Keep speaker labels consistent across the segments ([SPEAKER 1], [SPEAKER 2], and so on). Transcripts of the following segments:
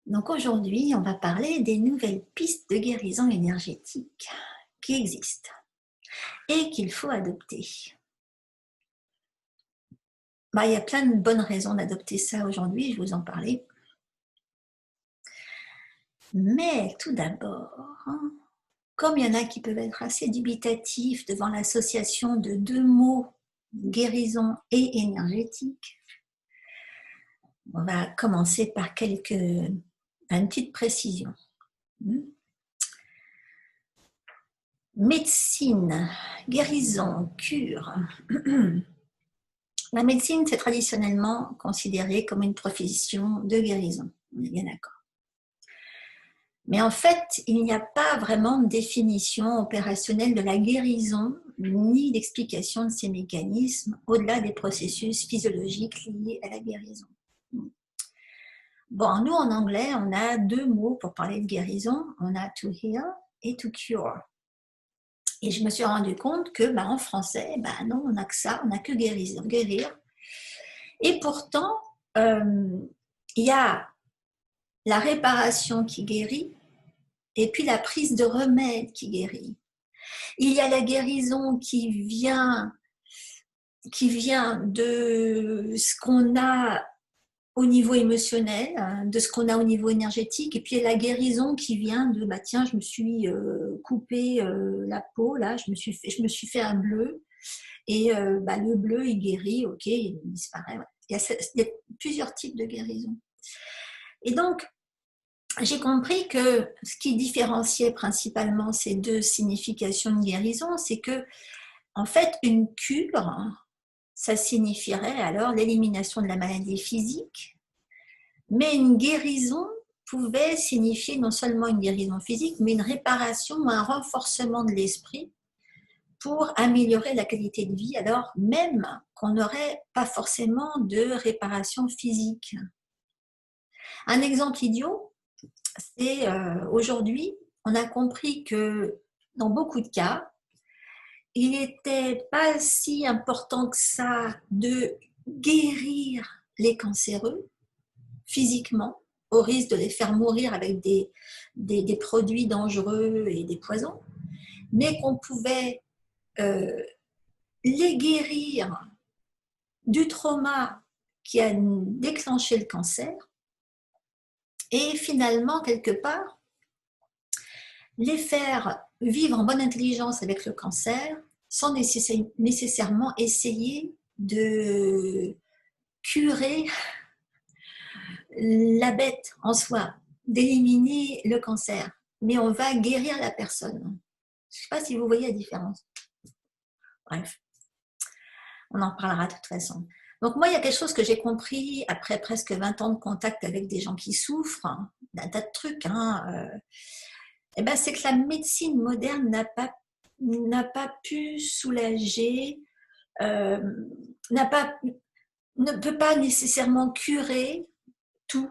[SPEAKER 1] Donc aujourd'hui, on va parler des nouvelles pistes de guérison énergétique qui existent et qu'il faut adopter. Il y a plein de bonnes raisons d'adopter ça aujourd'hui, je vais vous en parler. Mais tout d'abord, comme il y en a qui peuvent être assez dubitatifs devant l'association de deux mots, guérison et énergétique, on va commencer par une petite précision. Médecine, guérison, cure. La médecine, c'est traditionnellement considéré comme une profession de guérison. On est bien d'accord. Mais en fait, il n'y a pas vraiment de définition opérationnelle de la guérison, ni d'explication de ces mécanismes au-delà des processus physiologiques liés à la guérison. Bon, nous, en anglais, on a deux mots pour parler de guérison. On a to heal et to cure. Et je me suis rendu compte que, en français, non, on n'a que ça, on n'a que guérir. Et pourtant, il y a la réparation qui guérit et puis la prise de remède qui guérit. Il y a la guérison qui vient de ce qu'on a au niveau émotionnel, de ce qu'on a au niveau énergétique, et puis il y a la guérison qui vient de tiens, je me suis coupé la peau, là, je me suis fait un bleu, et le bleu il guérit, ok, il disparaît. Il y a plusieurs types de guérison. Et donc, j'ai compris que ce qui différenciait principalement ces deux significations de guérison, c'est que, en fait, une cure, ça signifierait alors l'élimination de la maladie physique, mais une guérison pouvait signifier non seulement une guérison physique, mais une réparation ou un renforcement de l'esprit pour améliorer la qualité de vie, alors même qu'on n'aurait pas forcément de réparation physique. Un exemple idiot, c'est aujourd'hui, on a compris que dans beaucoup de cas, il n'était pas si important que ça de guérir les cancéreux physiquement, au risque de les faire mourir avec des produits dangereux et des poisons, mais qu'on pouvait les guérir du trauma qui a déclenché le cancer et finalement, quelque part, les faire vivre en bonne intelligence avec le cancer sans nécessairement essayer de curer la bête en soi, d'éliminer le cancer, mais on va guérir la personne. Je ne sais pas si vous voyez la différence. Bref, on en parlera de toute façon. Donc moi, il y a quelque chose que j'ai compris après presque 20 ans de contact avec des gens qui souffrent, d'un tas de trucs, c'est que la médecine moderne n'a pas pu soulager, ne peut pas nécessairement curer tout.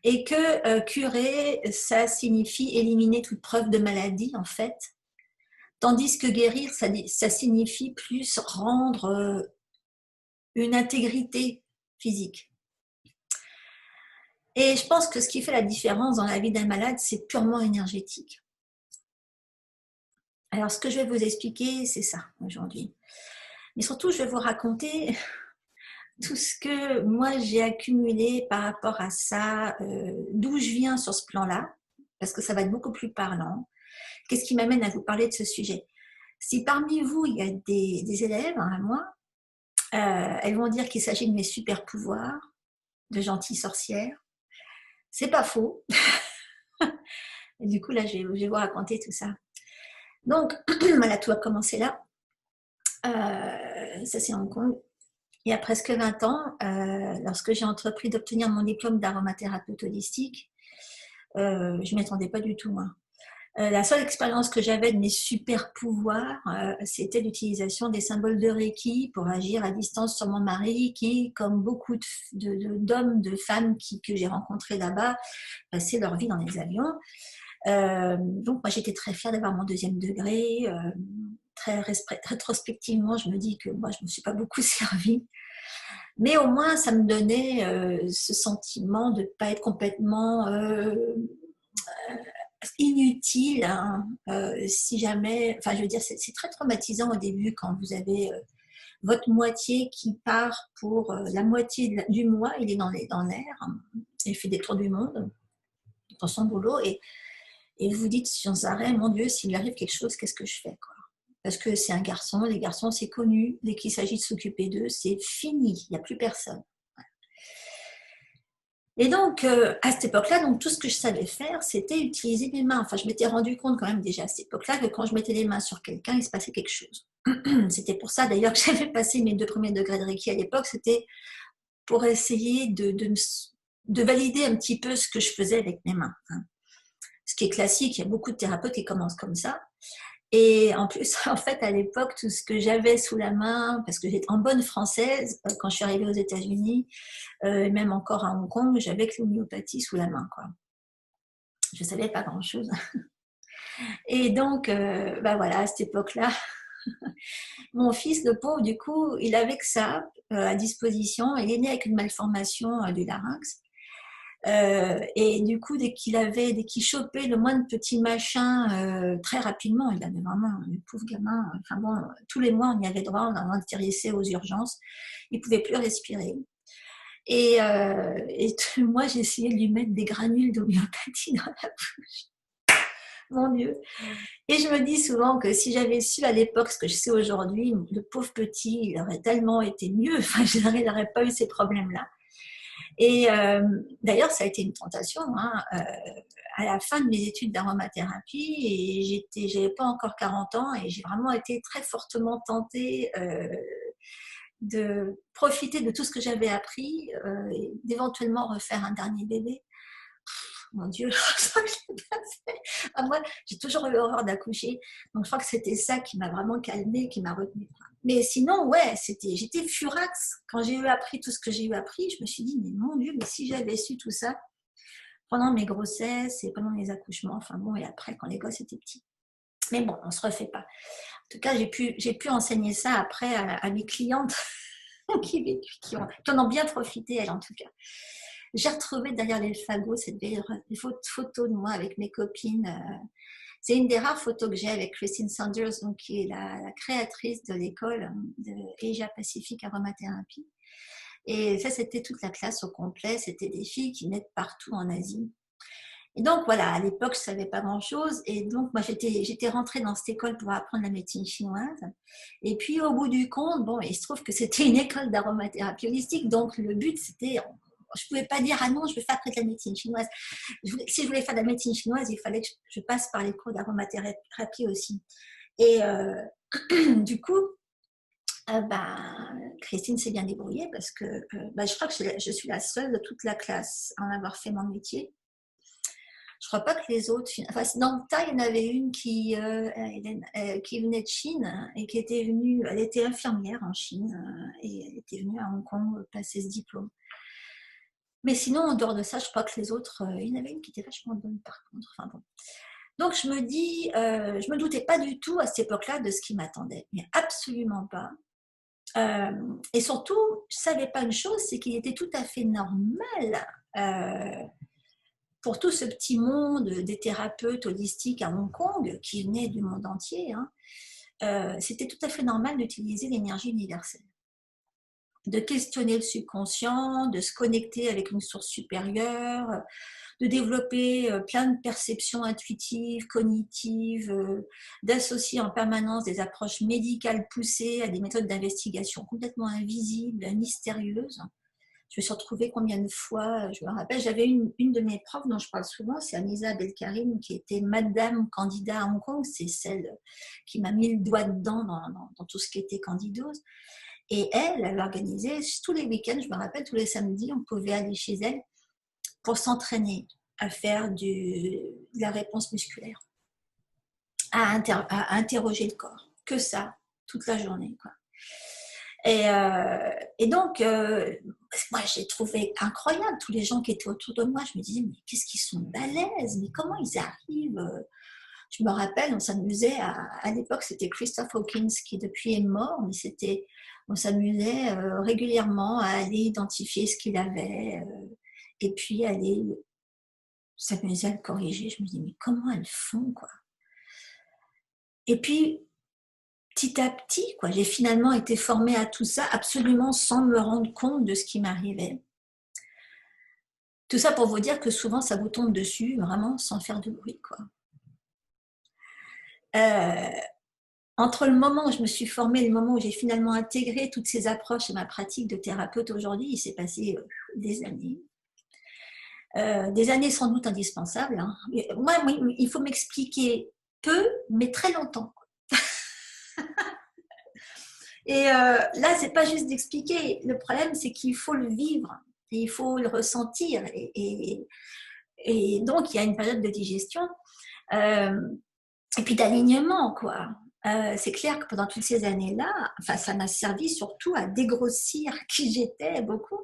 [SPEAKER 1] Et que curer, ça signifie éliminer toute preuve de maladie, en fait. Tandis que guérir, ça signifie plus rendre une intégrité physique. Et je pense que ce qui fait la différence dans la vie d'un malade, c'est purement énergétique. Alors, ce que je vais vous expliquer, c'est ça, aujourd'hui. Mais surtout, je vais vous raconter tout ce que moi, j'ai accumulé par rapport à ça, d'où je viens sur ce plan-là, parce que ça va être beaucoup plus parlant. Qu'est-ce qui m'amène à vous parler de ce sujet? Si parmi vous, il y a des élèves, à moi, elles vont dire qu'il s'agit de mes super pouvoirs, de gentilles sorcières. C'est pas faux. Et du coup, là, je vais vous raconter tout ça. Donc, voilà, tout a commencé là. Ça, c'est Hong Kong. Il y a presque 20 ans, lorsque j'ai entrepris d'obtenir mon diplôme d'aromathérapeute holistique, je ne m'y attendais pas du tout. La seule expérience que j'avais de mes super pouvoirs, c'était l'utilisation des symboles de Reiki pour agir à distance sur mon mari qui, comme beaucoup d'hommes, de femmes que j'ai rencontrés là-bas, passaient leur vie dans les avions. Donc moi j'étais très fière d'avoir mon deuxième degré. Très rétrospectivement, je me dis que moi je ne me suis pas beaucoup servie. Mais au moins, ça me donnait ce sentiment de ne pas être complètement inutile, hein, si jamais, enfin je veux dire, c'est très traumatisant au début quand vous avez votre moitié qui part pour la moitié du mois, il est dans l'air, hein, il fait des tours du monde dans son boulot et vous vous dites sans arrêt, mon Dieu, s'il arrive quelque chose, qu'est-ce que je fais quoi? Parce que c'est un garçon, les garçons c'est connu, dès qu'il s'agit de s'occuper d'eux, c'est fini, il n'y a plus personne. Et donc, à cette époque-là, donc, tout ce que je savais faire, c'était utiliser mes mains. Enfin, je m'étais rendu compte quand même déjà à cette époque-là que quand je mettais les mains sur quelqu'un, il se passait quelque chose. C'était pour ça d'ailleurs que j'avais passé mes 2 premiers degrés de Reiki à l'époque. C'était pour essayer de valider un petit peu ce que je faisais avec mes mains. Hein. Ce qui est classique, il y a beaucoup de thérapeutes qui commencent comme ça. Et en plus, en fait, à l'époque, tout ce que j'avais sous la main, parce que j'étais en bonne française, quand je suis arrivée aux États-Unis, même encore à Hong Kong, j'avais que l'homéopathie sous la main, quoi. Je ne savais pas grand-chose. Et donc, bah voilà, à cette époque-là, mon fils, le pauvre, du coup, il avait que ça à disposition. Il est né avec une malformation du larynx. Et du coup, dès qu'il chopait le moindre petit machin, très rapidement, il avait vraiment le pauvre gamin. Enfin bon, tous les mois, on y avait droit, on a atterrissé aux urgences. Il pouvait plus respirer. Et moi, j'ai essayé de lui mettre des granules d'homéopathie dans la bouche. Mon Dieu. Et je me dis souvent que si j'avais su à l'époque ce que je sais aujourd'hui, le pauvre petit, il aurait tellement été mieux. Enfin, je n'aurais pas eu ces problèmes-là. Et d'ailleurs, ça a été une tentation. Hein, à la fin de mes études d'aromathérapie, et j'avais pas encore 40 ans, et j'ai vraiment été très fortement tentée de profiter de tout ce que j'avais appris et d'éventuellement refaire un dernier bébé. Mon Dieu, ça je l'ai pas fait. Moi, j'ai toujours eu horreur d'accoucher, donc je crois que c'était ça qui m'a vraiment calmée, qui m'a retenue. Mais sinon, ouais, j'étais furax. Quand j'ai eu appris tout ce que j'ai eu appris, je me suis dit, mais mon Dieu, mais si j'avais su tout ça pendant mes grossesses et pendant mes accouchements, enfin bon, et après, quand les gosses étaient petits. Mais bon, on ne se refait pas. En tout cas, j'ai pu enseigner ça après à mes clientes qui en ont bien profité, elles, en tout cas. J'ai retrouvé derrière les fagots cette vieille photo de moi avec mes copines. C'est une des rares photos que j'ai avec Christine Sanders, donc, qui est la créatrice de l'école de Asia Pacific Aromathérapie. Et ça, c'était toute la classe au complet. C'était des filles qui venaient de partout en Asie. Et donc, voilà, à l'époque, je ne savais pas grand-chose. Et donc, moi, j'étais rentrée dans cette école pour apprendre la médecine chinoise. Et puis, au bout du compte, bon, il se trouve que c'était une école d'aromathérapie holistique. Donc, le but, c'était... Je ne pouvais pas dire, ah non, je vais faire après de la médecine chinoise. Si je voulais faire de la médecine chinoise, il fallait que je passe par les cours d'aromathérapie aussi. Et du coup, Christine s'est bien débrouillée parce que je crois que je suis la seule de toute la classe à en avoir fait mon métier. Je crois pas que les autres... Enfin, dans le tas, il y en avait une qui venait de Chine et qui était venue... Elle était infirmière en Chine et elle était venue à Hong Kong passer ce diplôme. Mais sinon, en dehors de ça, je crois que les autres... il y en avait une qui était vachement bonne par contre. Enfin, bon. Donc, je me dis... je me doutais pas du tout à cette époque-là de ce qui m'attendait. Mais absolument pas. Et surtout, je savais pas une chose, c'est qu'il était tout à fait normal... pour tout ce petit monde des thérapeutes holistiques à Hong Kong, qui venaient du monde entier, hein, c'était tout à fait normal d'utiliser l'énergie universelle. De questionner le subconscient, de se connecter avec une source supérieure, de développer plein de perceptions intuitives, cognitives, d'associer en permanence des approches médicales poussées à des méthodes d'investigation complètement invisibles, mystérieuses. Je me suis retrouvée combien de fois, je me rappelle, j'avais une de mes profs dont je parle souvent, c'est Anisa Abdelkarim, qui était madame candidat à Hong Kong, c'est celle qui m'a mis le doigt dedans dans tout ce qui était candidose. Et elle organisait tous les week-ends, je me rappelle, tous les samedis, on pouvait aller chez elle pour s'entraîner à faire de la réponse musculaire, à interroger le corps, que ça, toute la journée, quoi. Et donc, moi, j'ai trouvé incroyable tous les gens qui étaient autour de moi. Je me disais, mais qu'est-ce qu'ils sont balèzes, mais comment ils arrivent Je me rappelle, on s'amusait, à l'époque c'était Christopher Hawkins qui depuis est mort, mais on s'amusait régulièrement à aller identifier ce qu'il avait et puis aller s'amuser à le corriger. Je me dis, mais comment elles font, quoi? Et puis, petit à petit, quoi, j'ai finalement été formée à tout ça, absolument sans me rendre compte de ce qui m'arrivait. Tout ça pour vous dire que souvent, ça vous tombe dessus, vraiment, sans faire de bruit, quoi. Entre le moment où je me suis formée et le moment où j'ai finalement intégré toutes ces approches et ma pratique de thérapeute aujourd'hui, il s'est passé des années. Des années sans doute indispensables. Hein. Moi, il faut m'expliquer peu, mais très longtemps. Et là, c'est pas juste d'expliquer. Le problème, c'est qu'il faut le vivre, et il faut le ressentir. Et donc, il y a une période de digestion et puis d'alignement, quoi. C'est clair que pendant toutes ces années-là, enfin, ça m'a servi surtout à dégrossir qui j'étais beaucoup.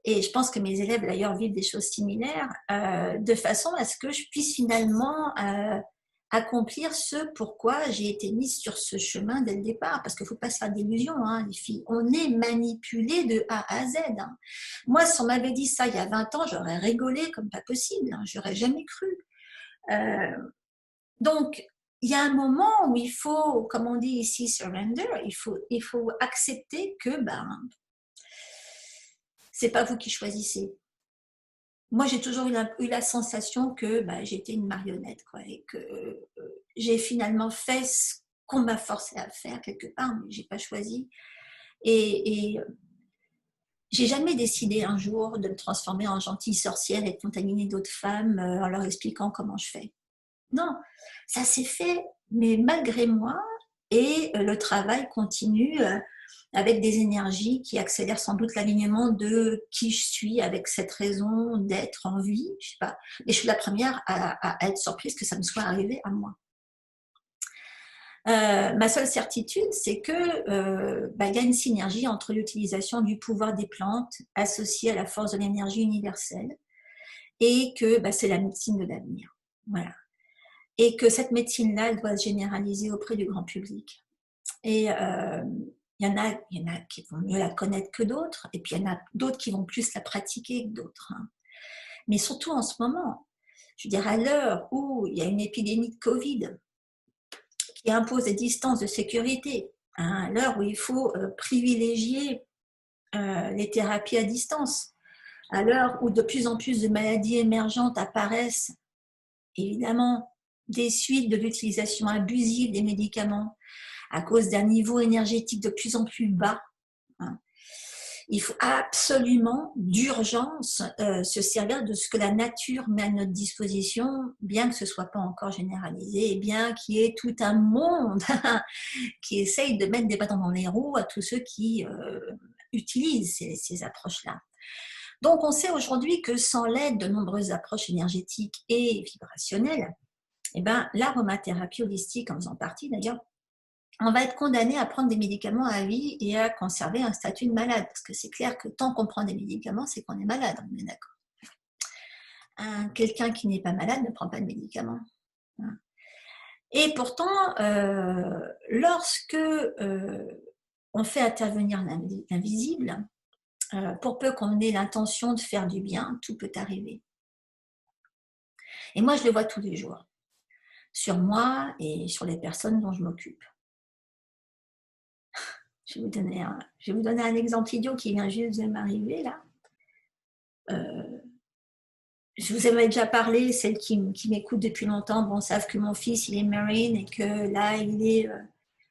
[SPEAKER 1] Et je pense que mes élèves d'ailleurs vivent des choses similaires, de façon à ce que je puisse finalement accomplir ce pourquoi j'ai été mise sur ce chemin dès le départ. Parce qu'il ne faut pas se faire d'illusions, hein, les filles. On est manipulé de A à Z. Hein. Moi, si on m'avait dit ça il y a 20 ans, j'aurais rigolé comme pas possible. Hein, j'aurais jamais cru. Donc, il y a un moment où il faut, comme on dit ici, surrender, il faut accepter que c'est pas vous qui choisissez. Moi, j'ai toujours eu la sensation que j'étais une marionnette, quoi, et que j'ai finalement fait ce qu'on m'a forcé à faire quelque part, mais j'ai pas choisi. Et j'ai jamais décidé un jour de me transformer en gentille sorcière et de contaminer d'autres femmes en leur expliquant comment je fais. Non, ça s'est fait, mais malgré moi, et le travail continue avec des énergies qui accélèrent sans doute l'alignement de qui je suis avec cette raison d'être en vie, je sais pas. Mais je suis la première à être surprise que ça me soit arrivé à moi. Ma seule certitude, c'est que y a une synergie entre l'utilisation du pouvoir des plantes associée à la force de l'énergie universelle et que c'est la médecine de l'avenir. Voilà. Et que cette médecine-là, elle doit se généraliser auprès du grand public. Et il y en a qui vont mieux la connaître que d'autres, et puis il y en a d'autres qui vont plus la pratiquer que d'autres. Hein. Mais surtout en ce moment, je veux dire, à l'heure où il y a une épidémie de Covid qui impose des distances de sécurité, hein, à l'heure où il faut privilégier les thérapies à distance, à l'heure où de plus en plus de maladies émergentes apparaissent, évidemment, des suites de l'utilisation abusive des médicaments à cause d'un niveau énergétique de plus en plus bas. Hein. Il faut absolument, d'urgence, se servir de ce que la nature met à notre disposition, bien que ce ne soit pas encore généralisé, et bien qu'il y ait tout un monde qui essaye de mettre des bâtons dans les roues à tous ceux qui utilisent ces approches-là. Donc, on sait aujourd'hui que sans l'aide de nombreuses approches énergétiques et vibrationnelles, l'aromathérapie holistique, en faisant partie d'ailleurs, on va être condamné à prendre des médicaments à vie et à conserver un statut de malade. Parce que c'est clair que tant qu'on prend des médicaments, c'est qu'on est malade, on est d'accord. Quelqu'un qui n'est pas malade ne prend pas de médicaments. Et pourtant, lorsque on fait intervenir l'invisible, pour peu qu'on ait l'intention de faire du bien, tout peut arriver. Et moi, je le vois tous les jours, sur moi et sur les personnes dont je m'occupe. Je vais vous donner un exemple idiot qui vient juste de m'arriver là. Je vous avais déjà parlé, celles qui m'écoutent depuis longtemps savent que mon fils il est Marine et que là il est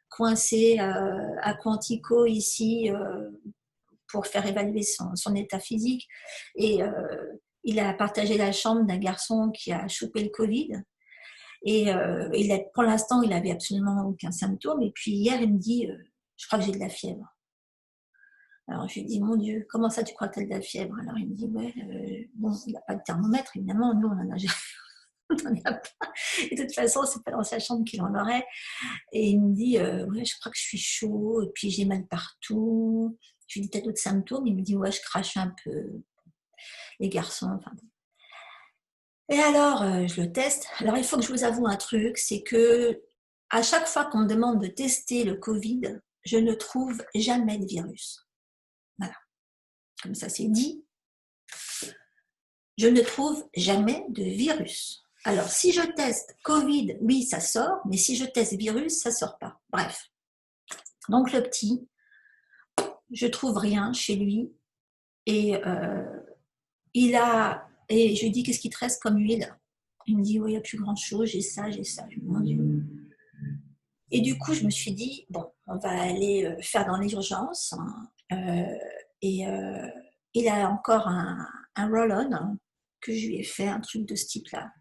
[SPEAKER 1] coincé à Quantico ici pour faire évaluer son état physique. Et il a partagé la chambre d'un garçon qui a chopé le Covid. Et pour l'instant, il n'avait absolument aucun symptôme. Et puis hier, il me dit je crois que j'ai de la fièvre. Alors je lui dis mon Dieu, comment ça tu crois que tu as de la fièvre? Alors il me dit ouais, il n'a pas de thermomètre, évidemment, nous on en a jamais. On en a pas. Et de toute façon, c'est pas dans sa chambre qu'il en aurait. Et il me dit ouais, je crois que je suis chaud, et puis j'ai mal partout. Je lui dis t'as d'autres symptômes? Il me dit ouais, je crache un peu. Les garçons, enfin. Et alors, je le teste. Alors, il faut que je vous avoue un truc, c'est que à chaque fois qu'on me demande de tester le Covid, je ne trouve jamais de virus. Voilà, comme ça c'est dit, je ne trouve jamais de virus. Alors, si je teste Covid, oui, ça sort, mais si je teste virus, ça sort pas. Bref. Donc, le petit, je trouve rien chez lui et et je lui dis, qu'est-ce qui te reste comme huile? Il me dit, oui, il n'y a plus grand-chose, j'ai ça, j'ai ça. Je me dis, mon Dieu. Et du coup, je me suis dit, bon, on va aller faire dans les urgences. Hein, et il a encore un roll-on hein, que je lui ai fait, un truc de ce type-là.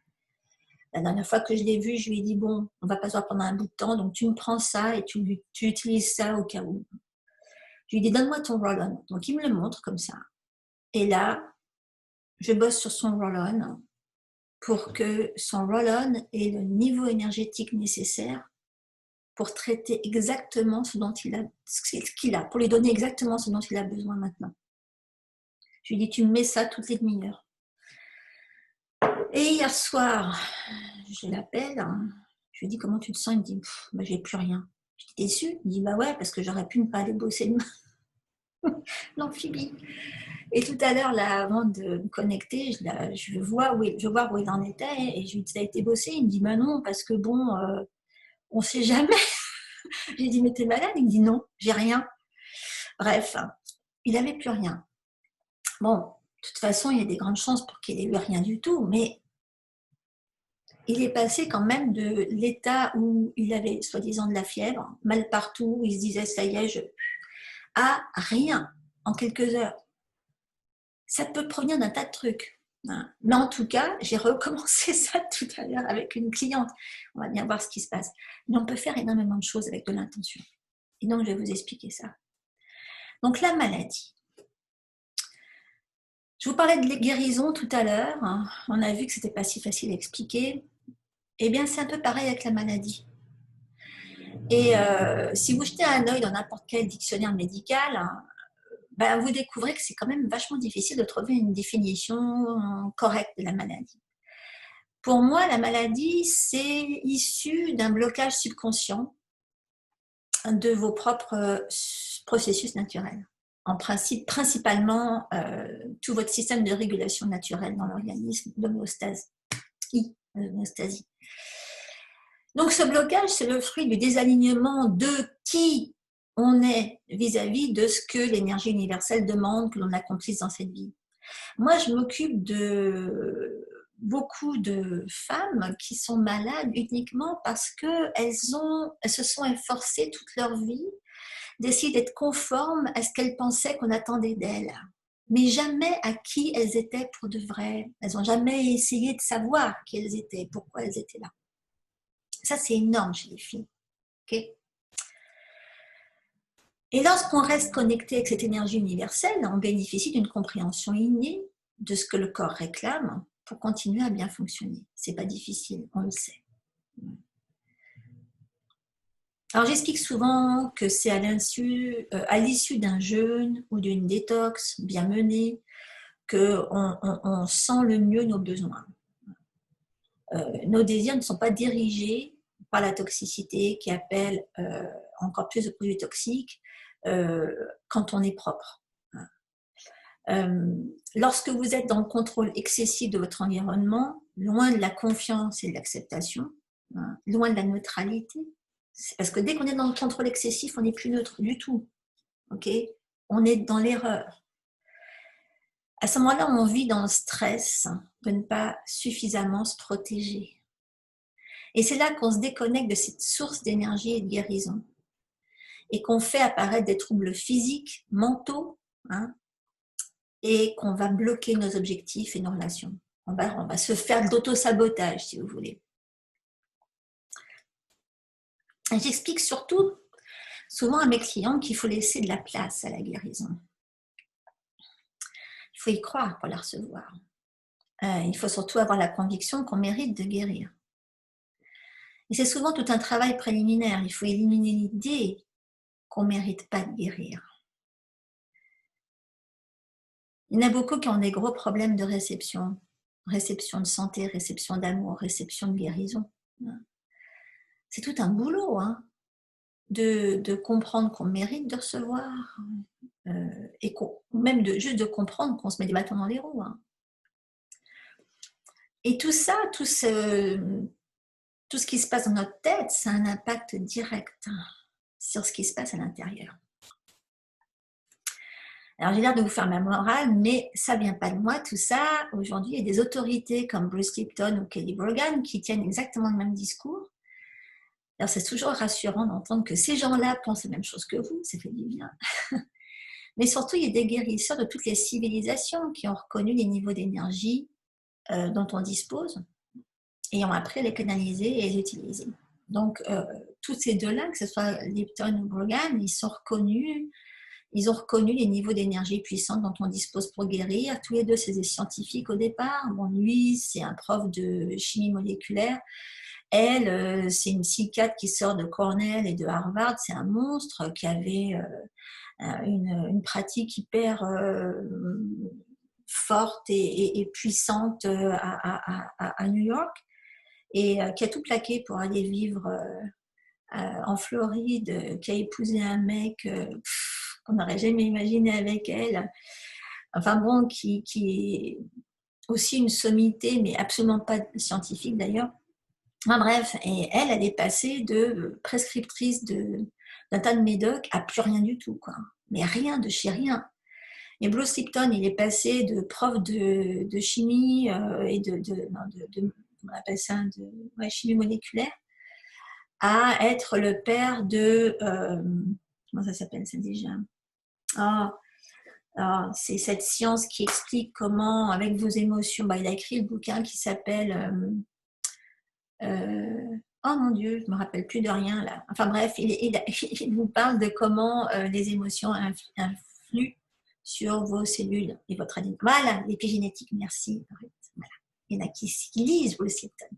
[SPEAKER 1] La dernière fois que je l'ai vu, je lui ai dit, bon, on va pas se voir pendant un bout de temps, donc tu me prends ça et tu utilises ça au cas où. Je lui ai dit, donne-moi ton roll-on. Donc il me le montre comme ça. Et là, je bosse sur son roll-on pour que son roll-on ait le niveau énergétique nécessaire pour traiter exactement ce qu'il a, pour lui donner exactement ce dont il a besoin maintenant. Je lui dis, tu me mets ça toutes les demi-heures. Et hier soir, je l'appelle, hein, je lui dis, comment tu te sens? Il me dit, bah, j'ai plus rien. J'étais déçue. Il me dit, bah ouais, parce que j'aurais pu ne pas aller bosser demain. L'amphibie. Et tout à l'heure, là, avant de me connecter, je veux voir où il en était et je lui dis, ça a été bossé? Il me dit, bah non, parce que bon, on sait jamais. J'ai dit, mais t'es malade? Il me dit, non, j'ai rien. Bref, il n'avait plus rien. Bon, de toute façon, il y a des grandes chances pour qu'il ait eu rien du tout, mais il est passé quand même de l'état où il avait soi-disant de la fièvre, mal partout, il se disait, ça y est, à rien en quelques heures. Ça peut provenir d'un tas de trucs. Hein. Mais en tout cas, j'ai recommencé ça tout à l'heure avec une cliente. On va bien voir ce qui se passe. Mais on peut faire énormément de choses avec de l'intention. Et donc, je vais vous expliquer ça. Donc, la maladie. Je vous parlais de guérison tout à l'heure. On a vu que ce n'était pas si facile à expliquer. Eh bien, c'est un peu pareil avec la maladie. Et si vous jetez un œil dans n'importe quel dictionnaire médical, ben, vous découvrez que c'est quand même vachement difficile de trouver une définition correcte de la maladie. Pour moi, la maladie, c'est issu d'un blocage subconscient de vos propres processus naturels. En principe, principalement, tout votre système de régulation naturelle dans l'organisme, d'homéostasie. Donc, ce blocage, c'est le fruit du désalignement de qui on est vis-à-vis de ce que l'énergie universelle demande que l'on accomplisse dans cette vie. Moi, je m'occupe de beaucoup de femmes qui sont malades uniquement parce qu'elles se sont efforcées toute leur vie d'essayer d'être conformes à ce qu'elles pensaient qu'on attendait d'elles. Mais jamais à qui elles étaient pour de vrai. Elles n'ont jamais essayé de savoir qui elles étaient, pourquoi elles étaient là. Ça, c'est énorme chez les filles. Okay, et lorsqu'on reste connecté avec cette énergie universelle, on bénéficie d'une compréhension innée de ce que le corps réclame pour continuer à bien fonctionner. C'est pas difficile, on le sait. Alors j'explique souvent que c'est à l'issue d'un jeûne ou d'une détox bien menée qu'on sent le mieux nos besoins. Nos désirs ne sont pas dirigés par la toxicité qui appelle encore plus de produits toxiques quand on est propre. Lorsque vous êtes dans le contrôle excessif de votre environnement, loin de la confiance et de l'acceptation, loin de la neutralité, c'est parce que dès qu'on est dans le contrôle excessif, on n'est plus neutre du tout. Okay, on est dans l'erreur. À ce moment-là, on vit dans le stress de ne pas suffisamment se protéger. Et c'est là qu'on se déconnecte de cette source d'énergie et de guérison. Et qu'on fait apparaître des troubles physiques, mentaux, et qu'on va bloquer nos objectifs et nos relations. On va se faire d'auto-sabotage, si vous voulez. Et j'explique surtout souvent à mes clients qu'il faut laisser de la place à la guérison. Il faut y croire pour la recevoir. Il faut surtout avoir la conviction qu'on mérite de guérir. Et c'est souvent tout un travail préliminaire. Il faut éliminer l'idée qu'on ne mérite pas de guérir. Il y en a beaucoup qui ont des gros problèmes de réception. réception de santé, réception d'amour, réception de guérison. C'est tout un boulot, hein, de comprendre qu'on mérite de recevoir, et même juste de comprendre qu'on se met des bâtons dans les roues. Hein. Et tout ça, tout ce qui se passe dans notre tête, ça a un impact direct sur ce qui se passe à l'intérieur. Alors j'ai l'air de vous faire ma morale, mais ça vient pas de moi, tout ça. Aujourd'hui, il y a des autorités comme Bruce Lipton ou Kelly Brogan qui tiennent exactement le même discours. Alors c'est toujours rassurant d'entendre que ces gens-là pensent la même chose que vous, ça fait du bien. Mais surtout, il y a des guérisseurs de toutes les civilisations qui ont reconnu les niveaux d'énergie dont on dispose et ont appris à les canaliser et les utiliser. Donc, tous ces deux-là, que ce soit Lipton ou Brogan, ils ont reconnu les niveaux d'énergie puissante dont on dispose pour guérir. Tous les deux, c'est des scientifiques au départ. Bon, lui, c'est un prof de chimie moléculaire. Elle, c'est une psychiatre qui sort de Cornell et de Harvard. C'est un monstre qui avait une pratique hyper forte et puissante à New York et qui a tout plaqué pour aller vivre en Floride, qui a épousé un mec qu'on n'aurait jamais imaginé avec elle. Enfin bon, qui est aussi une sommité, mais absolument pas scientifique d'ailleurs. Enfin bref, et elle est passée de prescriptrice d'un tas de médocs à plus rien du tout, quoi. Mais rien, de chez rien. Et Bruce Lipton, il est passé de prof de chimie et on appelle ça chimie moléculaire, à être le père de comment ça s'appelle ça déjà? C'est cette science qui explique comment, avec vos émotions, il a écrit le bouquin qui s'appelle oh mon Dieu, je me rappelle plus de rien là. Enfin bref, il vous parle de comment les émotions influent sur vos cellules et votre ADN. Voilà, l'épigénétique, merci. Voilà. Il y en a qui lisent Bruce Lipton.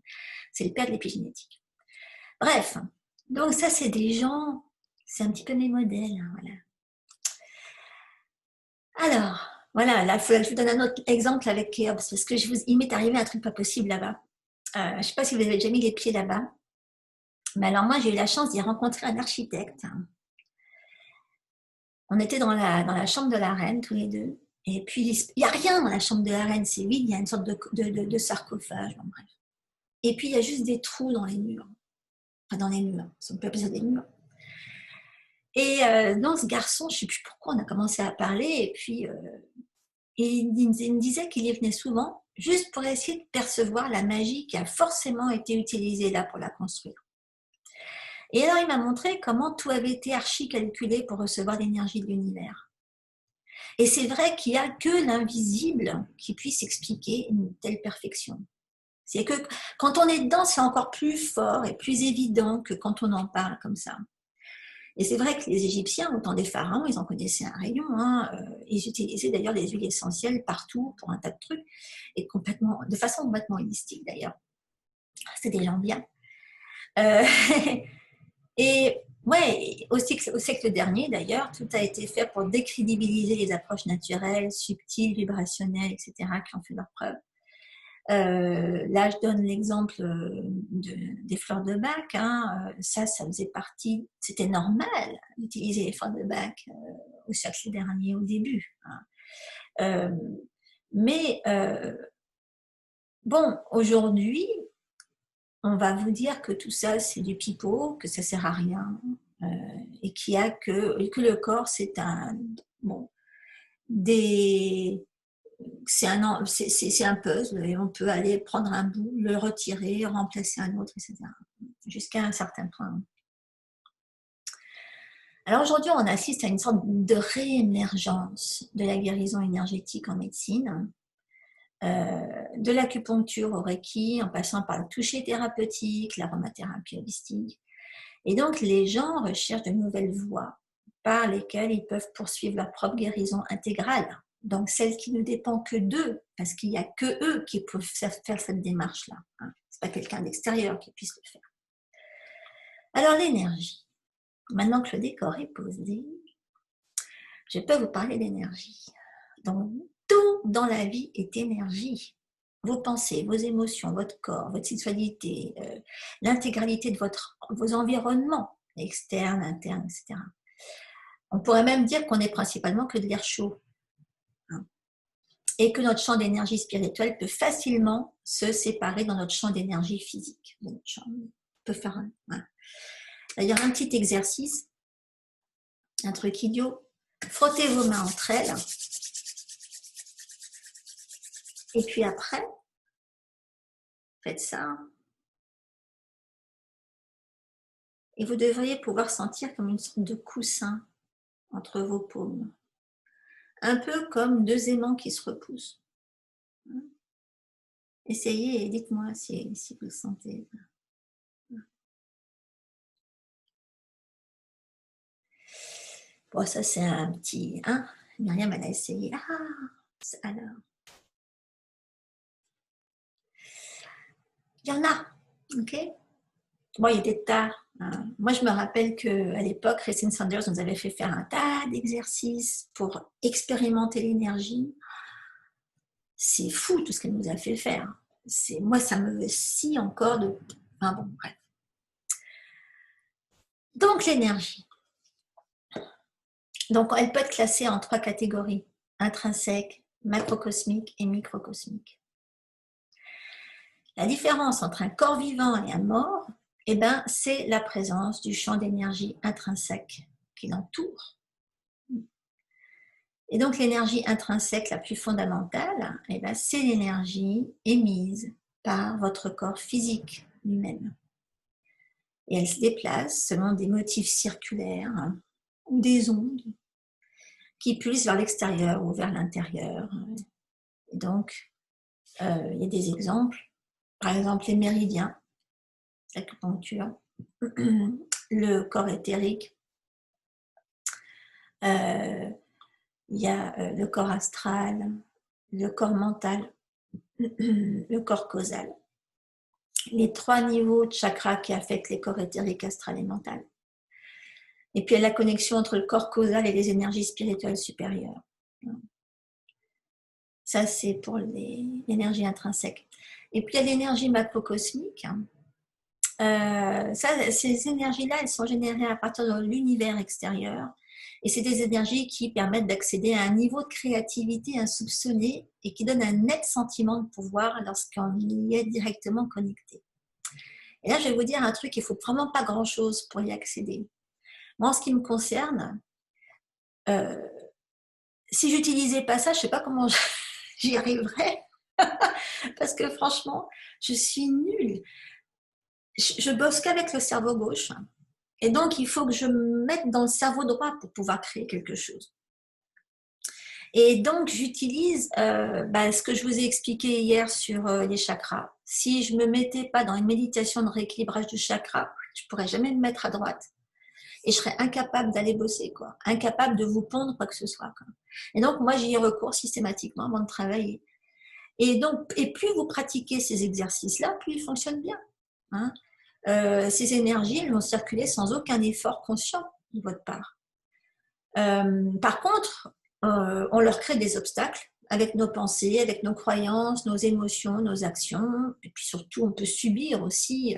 [SPEAKER 1] C'est le père de l'épigénétique. Bref, donc ça c'est des gens, c'est un petit peu mes modèles. Hein, voilà. Alors, voilà, là, je vous donne un autre exemple avec Kéops, parce que il m'est arrivé un truc pas possible là-bas. Je ne sais pas si vous avez déjà mis les pieds là-bas, mais alors moi j'ai eu la chance d'y rencontrer un architecte. On était dans la chambre de la reine tous les deux, et puis il n'y a rien dans la chambre de la reine, c'est vide, il y a une sorte de sarcophage, bon, bref. Et puis il y a juste des trous dans les murs, enfin dans les murs, on peut appeler ça des murs. Et dans ce garçon, je ne sais plus pourquoi on a commencé à parler, et puis il me disait qu'il y venait souvent juste pour essayer de percevoir la magie qui a forcément été utilisée là pour la construire. Et alors il m'a montré comment tout avait été archi-calculé pour recevoir l'énergie de l'univers. Et c'est vrai qu'il n'y a que l'invisible qui puisse expliquer une telle perfection. C'est que quand on est dedans, c'est encore plus fort et plus évident que quand on en parle comme ça. Et c'est vrai que les Égyptiens, au temps des pharaons, ils en connaissaient un rayon. Hein. Ils utilisaient d'ailleurs des huiles essentielles partout pour un tas de trucs, et de façon complètement holistique d'ailleurs. C'était des gens bien. Et ouais, au siècle dernier d'ailleurs, tout a été fait pour décrédibiliser les approches naturelles, subtiles, vibrationnelles, etc., qui ont fait leur preuve. Là, je donne l'exemple des fleurs de Bach. Hein. Ça faisait partie, c'était normal d'utiliser les fleurs de Bach au siècle dernier, au début. Hein. Mais bon, aujourd'hui, on va vous dire que tout ça, c'est du pipeau, que ça ne sert à rien, et qu'il y a que le corps, c'est c'est un puzzle et on peut aller prendre un bout, le retirer, remplacer un autre, etc. Jusqu'à un certain point. Alors aujourd'hui, on assiste à une sorte de réémergence de la guérison énergétique en médecine, de l'acupuncture au Reiki, en passant par le toucher thérapeutique, l'aromathérapie holistique. Et donc, les gens recherchent de nouvelles voies par lesquelles ils peuvent poursuivre leur propre guérison intégrale. Donc, celle qui ne dépend que d'eux, parce qu'il n'y a que eux qui peuvent faire cette démarche-là. Hein. Ce n'est pas quelqu'un d'extérieur qui puisse le faire. Alors, l'énergie. Maintenant que le décor est posé, je peux vous parler d'énergie. Donc, tout dans la vie est énergie. vos pensées, vos émotions, votre corps, votre sexualité, l'intégralité de vos environnements externes, internes, etc. On pourrait même dire qu'on est principalement que de l'air chaud, hein, et que notre champ d'énergie spirituelle peut facilement se séparer dans notre champ d'énergie physique. On peut faire D'ailleurs, un petit exercice, un truc idiot. Frottez vos mains entre elles. Et puis après, faites ça. Et vous devriez pouvoir sentir comme une sorte de coussin entre vos paumes. Un peu comme deux aimants qui se repoussent. Essayez et dites-moi si vous le sentez. Bon, ça c'est un petit... Hein, Myriam, elle a essayé. Ah, alors. Il y en a, ok. Bon, il était tard. Hein. Moi, je me rappelle qu'à l'époque, Christine Sanders nous avait fait faire un tas d'exercices pour expérimenter l'énergie. C'est fou tout ce qu'elle nous a fait faire. Moi, ça me scie encore de... Enfin bon, bref. Donc, l'énergie. Donc, elle peut être classée en 3 catégories. Intrinsèque, macrocosmique et microcosmique. La différence entre un corps vivant et un mort, eh ben, c'est la présence du champ d'énergie intrinsèque qui l'entoure. Et donc l'énergie intrinsèque la plus fondamentale, eh ben, c'est l'énergie émise par votre corps physique lui-même. Et elle se déplace selon des motifs circulaires ou des ondes qui pulsent vers l'extérieur ou vers l'intérieur. Et donc, il y a des exemples. Par exemple, les méridiens, l'acupuncture, le corps éthérique, il y a le corps astral, le corps mental, le corps causal. Les 3 niveaux de chakras qui affectent les corps éthériques, astral et mental. Et puis il y a la connexion entre le corps causal et les énergies spirituelles supérieures. Ça, c'est pour l'énergie intrinsèque. Et puis il y a l'énergie macrocosmique. Ces énergies-là, elles sont générées à partir de l'univers extérieur. Et c'est des énergies qui permettent d'accéder à un niveau de créativité insoupçonné et qui donnent un net sentiment de pouvoir lorsqu'on y est directement connecté. Et là, je vais vous dire un truc, il ne faut vraiment pas grand-chose pour y accéder. Moi, en ce qui me concerne, si j'utilisais pas ça, je ne sais pas comment j'y arriverais. Parce que franchement, je suis nulle. Je bosse qu'avec le cerveau gauche. Et donc, il faut que je me mette dans le cerveau droit pour pouvoir créer quelque chose. Et donc, j'utilise ce que je vous ai expliqué hier sur les chakras. Si je ne me mettais pas dans une méditation de rééquilibrage du chakra, je ne pourrais jamais me mettre à droite. Et je serais incapable d'aller bosser, quoi. Incapable de vous pondre quoi que ce soit, quoi. Et donc, moi, j'y ai recours systématiquement avant de travailler. Et plus vous pratiquez ces exercices-là, plus ils fonctionnent bien. Hein. Ces énergies, elles vont circuler sans aucun effort conscient de votre part. Par contre, on leur crée des obstacles avec nos pensées, avec nos croyances, nos émotions, nos actions. Et puis surtout, on peut subir aussi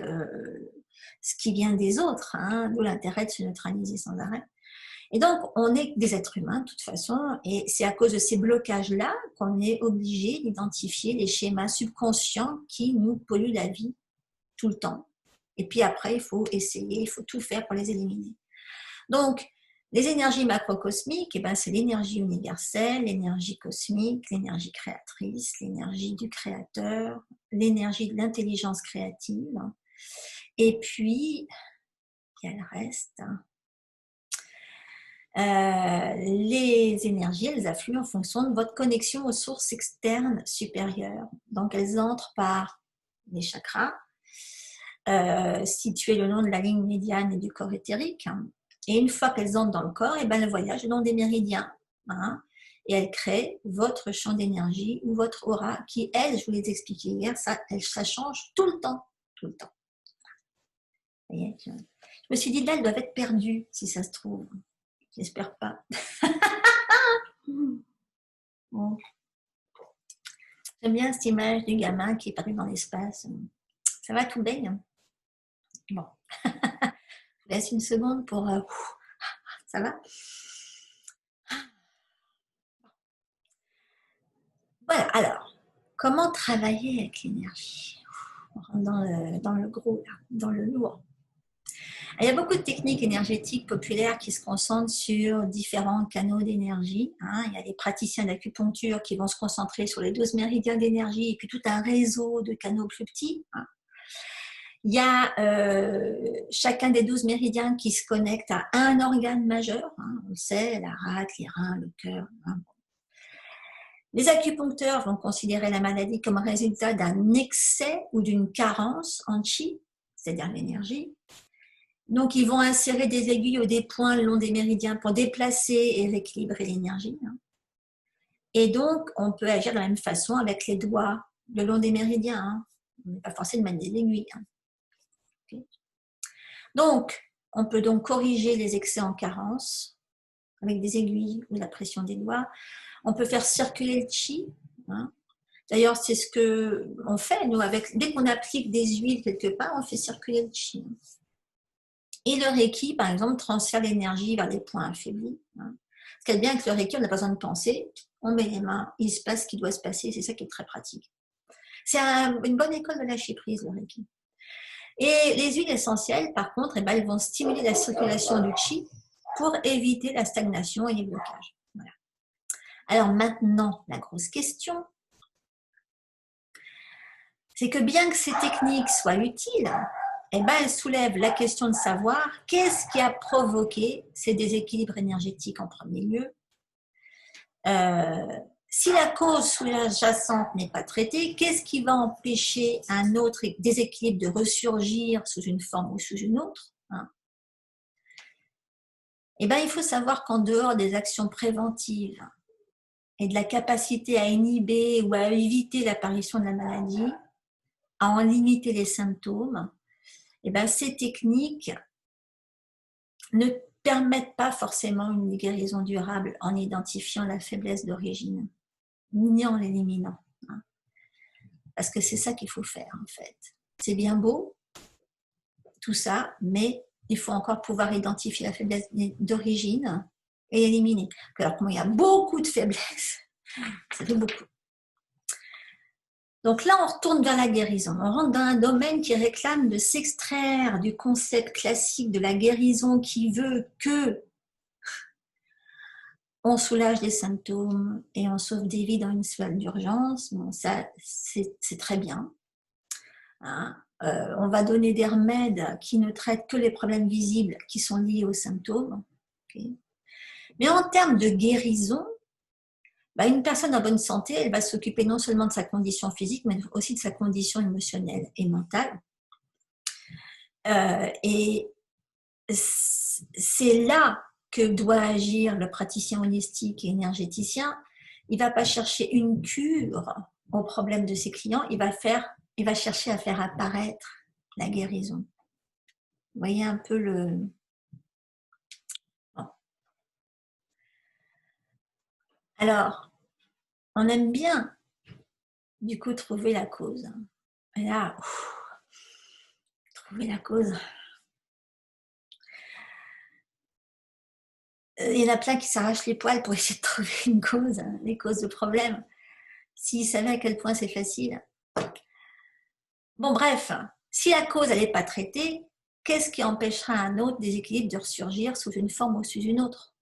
[SPEAKER 1] ce qui vient des autres, hein, d'où l'intérêt de se neutraliser sans arrêt. Et donc, on est des êtres humains de toute façon, et c'est à cause de ces blocages-là qu'on est obligé d'identifier les schémas subconscients qui nous polluent la vie tout le temps. Et puis après, il faut essayer, il faut tout faire pour les éliminer. Donc, les énergies macrocosmiques, c'est l'énergie universelle, l'énergie cosmique, l'énergie créatrice, l'énergie du créateur, l'énergie de l'intelligence créative. Et puis, il y a le reste. Les énergies, elles affluent en fonction de votre connexion aux sources externes supérieures. Donc, elles entrent par les chakras, situés le long de la ligne médiane et du corps éthérique. Et une fois qu'elles entrent dans le corps, elles voyagent le long des méridiens. Hein, et elles créent votre champ d'énergie ou votre aura qui, elle, je vous l'ai expliqué hier, ça change tout le temps. Tout le temps. Vous voyez, je me suis dit, là, elles doivent être perdues, si ça se trouve. J'espère pas. Bon. J'aime bien cette image du gamin qui est perdu dans l'espace. Ça va tout baigne? Bon. Je laisse une seconde pour... ça va? Voilà, alors, comment travailler avec l'énergie? On rentre dans le gros, là, dans le lourd. Il y a beaucoup de techniques énergétiques populaires qui se concentrent sur différents canaux d'énergie. Il y a les praticiens d'acupuncture qui vont se concentrer sur les 12 méridiens d'énergie et puis tout un réseau de canaux plus petits. Il y a chacun des 12 méridiens qui se connecte à un organe majeur. On le sait, la rate, les reins, le cœur. Les acupuncteurs vont considérer la maladie comme résultat d'un excès ou d'une carence en chi, c'est-à-dire l'énergie. Donc, ils vont insérer des aiguilles ou des points le long des méridiens pour déplacer et rééquilibrer l'énergie. Et donc, on peut agir de la même façon avec les doigts le long des méridiens. On n'est pas forcé de mettre des aiguilles. Okay. Donc, on peut donc corriger les excès en carence avec des aiguilles ou la pression des doigts. On peut faire circuler le chi. D'ailleurs, c'est ce qu'on fait, nous, dès qu'on applique des huiles quelque part, on fait circuler le chi. Et le Reiki, par exemple, transfère l'énergie vers les points affaiblis. Ce qui est bien avec le Reiki, on n'a pas besoin de penser. On met les mains, il se passe ce qui doit se passer. C'est ça qui est très pratique. C'est une bonne école de lâcher prise, le Reiki. Et les huiles essentielles, par contre, elles vont stimuler la circulation du chi pour éviter la stagnation et les blocages. Voilà. Alors maintenant, la grosse question, c'est que bien que ces techniques soient utiles, elles soulèvent la question de savoir qu'est-ce qui a provoqué ces déséquilibres énergétiques en premier lieu. Si la cause sous-jacente n'est pas traitée, qu'est-ce qui va empêcher un autre déséquilibre de ressurgir sous une forme ou sous une autre? Il faut savoir qu'en dehors des actions préventives et de la capacité à inhiber ou à éviter l'apparition de la maladie, à en limiter les symptômes, ces techniques ne permettent pas forcément une guérison durable en identifiant la faiblesse d'origine, ni en l'éliminant. Parce que c'est ça qu'il faut faire, en fait. C'est bien beau, tout ça, mais il faut encore pouvoir identifier la faiblesse d'origine et l'éliminer. Alors, comme il y a beaucoup de faiblesses, ça fait beaucoup. Donc là, on retourne vers la guérison. On rentre dans un domaine qui réclame de s'extraire du concept classique de la guérison qui veut que on soulage les symptômes et on sauve des vies dans une salle d'urgence. Bon, ça, c'est très bien. On va donner des remèdes qui ne traitent que les problèmes visibles qui sont liés aux symptômes. Okay. Mais en termes de guérison, une personne en bonne santé, elle va s'occuper non seulement de sa condition physique, mais aussi de sa condition émotionnelle et mentale. Et c'est là que doit agir le praticien holistique et énergéticien. Il ne va pas chercher une cure aux problèmes de ses clients, il va chercher à faire apparaître la guérison. Vous voyez un peu le... Bon. Alors, on aime bien, du coup, trouver la cause. Et là, trouver la cause. Il y en a plein qui s'arrachent les poils pour essayer de trouver une cause, les causes de problèmes. S'ils savaient à quel point c'est facile. Bon, bref, si la cause n'est pas traitée, qu'est-ce qui empêchera un autre déséquilibre de ressurgir sous une forme ou sous une autre?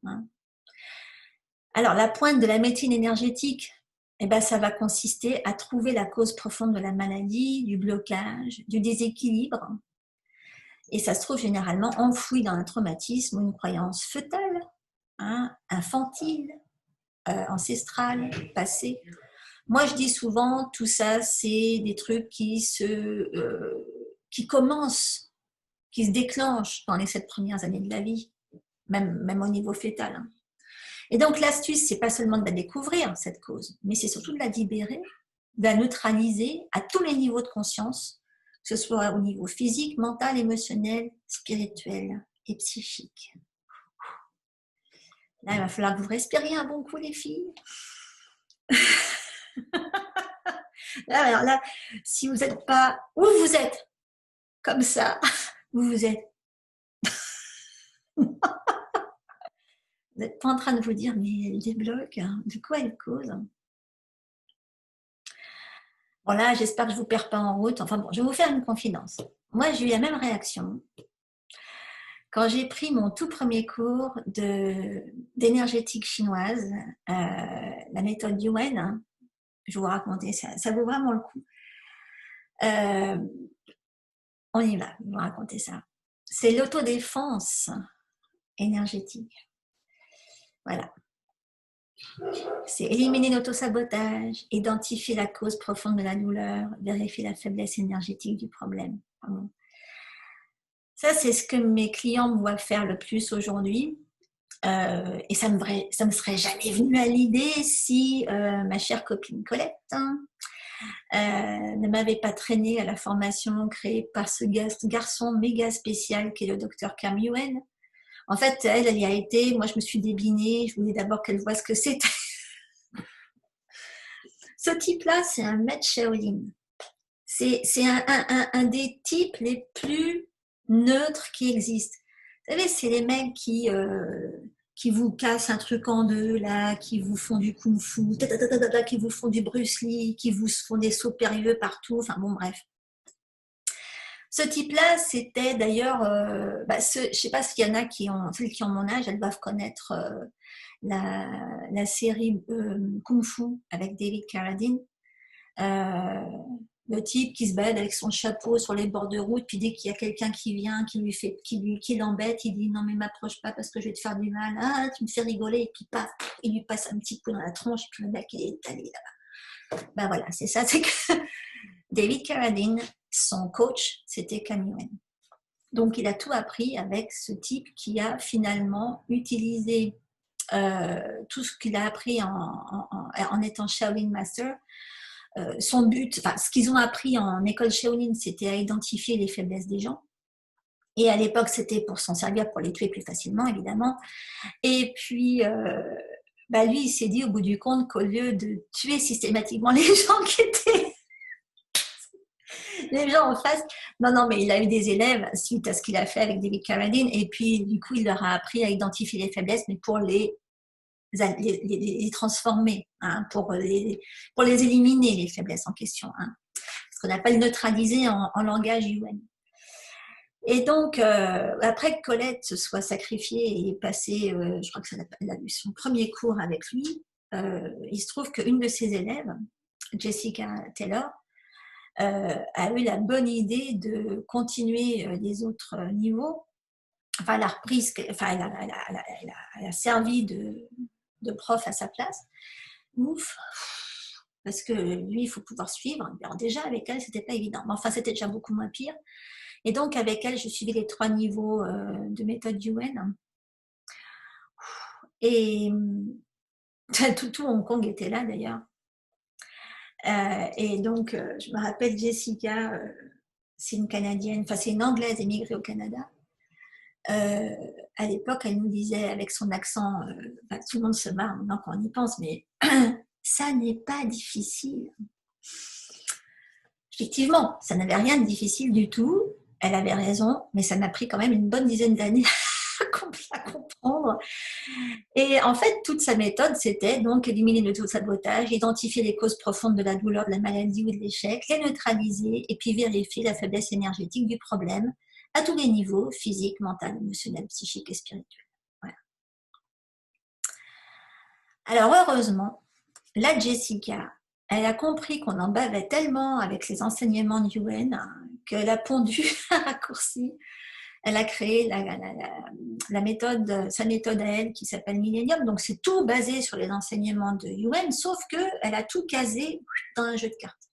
[SPEAKER 1] Alors, la pointe de la médecine énergétique, ça va consister à trouver la cause profonde de la maladie, du blocage, du déséquilibre. Et ça se trouve généralement enfoui dans un traumatisme ou une croyance fœtale, infantile, ancestrale, passée. Moi, je dis souvent, tout ça, c'est des trucs qui commencent, qui se déclenchent dans les 7 premières années de la vie, même au niveau fœtal. Et donc, l'astuce, c'est pas seulement de la découvrir, cette cause, mais c'est surtout de la libérer, de la neutraliser à tous les niveaux de conscience, que ce soit au niveau physique, mental, émotionnel, spirituel et psychique. Là, il va falloir que vous respiriez un bon coup, les filles. Alors là, si vous n'êtes pas où vous êtes, comme ça, où vous êtes, vous n'êtes pas en train de vous dire, mais elle débloque, hein, de quoi elle cause? Bon là, j'espère que je ne vous perds pas en route. Enfin bon, je vais vous faire une confidence. Moi, j'ai eu la même réaction quand j'ai pris mon tout premier cours d'énergétique chinoise, la méthode Yuen. Hein, je vais vous raconter ça, ça vaut vraiment le coup. On y va, je vais vous raconter ça. C'est l'autodéfense énergétique. Voilà. C'est éliminer l'autosabotage, identifier la cause profonde de la douleur, vérifier la faiblesse énergétique du problème. Pardon. Ça, c'est ce que mes clients me voient faire le plus aujourd'hui. Et ça me serait jamais venu à l'idée si ma chère copine Colette ne m'avait pas traînée à la formation créée par ce garçon méga spécial qui est le docteur Cam Yuen. En fait, elle y a été, moi je me suis débinée, je voulais d'abord qu'elle voie ce que c'était. Ce type-là, c'est un maître Shaolin. C'est un des types les plus neutres qui existent. Vous savez, c'est les mecs qui vous cassent un truc en deux, là, qui vous font du kung-fu, qui vous font du Bruce Lee, qui vous font des sauts périlleux partout, enfin bon, bref. Ce type-là, c'était d'ailleurs, je ne sais pas s'il y en a celles qui ont mon âge, elles doivent connaître la série Kung Fu avec David Carradine. Le type qui se balade avec son chapeau sur les bords de route, puis dès qu'il y a quelqu'un qui vient, qui l'embête, il dit non mais m'approche pas parce que je vais te faire du mal, ah tu me fais rigoler, et puis paf, il lui passe un petit coup dans la tronche, et puis le mec il est allé là-bas. Ben voilà, c'est ça, c'est que David Carradine, son coach, c'était Cam Yuen. Donc il a tout appris avec ce type qui a finalement utilisé tout ce qu'il a appris en étant Shaolin Master. Son but, enfin, ce qu'ils ont appris en école Shaolin, c'était à identifier les faiblesses des gens. Et à l'époque, c'était pour s'en servir pour les tuer plus facilement, évidemment. Et puis, lui, il s'est dit au bout du compte qu'au lieu de tuer systématiquement les gens qui étaient les gens en face, non, mais il a eu des élèves suite à ce qu'il a fait avec David Carradine. Et puis, du coup, il leur a appris à identifier les faiblesses, mais pour les transformer, hein, pour les éliminer, les faiblesses en question. Hein, ce qu'on appelle neutraliser en langage UN. Et donc, après que Colette se soit sacrifiée et passée, je crois que elle a eu son premier cours avec lui, il se trouve qu'une de ses élèves, Jessica Taylor, a eu la bonne idée de continuer les autres niveaux. Enfin, elle a repris, enfin, elle a servi de prof à sa place. Ouf, parce que lui, il faut pouvoir suivre. Alors déjà, avec elle, c'était pas évident. Mais enfin, c'était déjà beaucoup moins pire. Et donc, avec elle, je suivais les 3 niveaux de méthode Yuen. Et tout Hong Kong était là, d'ailleurs. Et donc, je me rappelle Jessica, c'est une Canadienne, enfin, c'est une Anglaise émigrée au Canada. À l'époque, elle nous disait avec son accent, tout le monde se marre maintenant qu'on y pense, mais ça n'est pas difficile. Effectivement, ça n'avait rien de difficile du tout. Elle avait raison, mais ça m'a pris quand même une bonne dizaine d'années à comprendre. Et en fait, toute sa méthode, c'était donc éliminer le sabotage, identifier les causes profondes de la douleur, de la maladie ou de l'échec, les neutraliser et puis vérifier la faiblesse énergétique du problème à tous les niveaux, physique, mental, émotionnel, psychique et spirituel. Voilà. Alors heureusement, la Jessica, elle a compris qu'on en bavait tellement avec les enseignements de Yuen qu'elle a pondu un raccourci. Elle a créé la méthode, sa méthode à elle qui s'appelle Millennium. Donc c'est tout basé sur les enseignements de Yuen, sauf qu'elle a tout casé dans un jeu de cartes.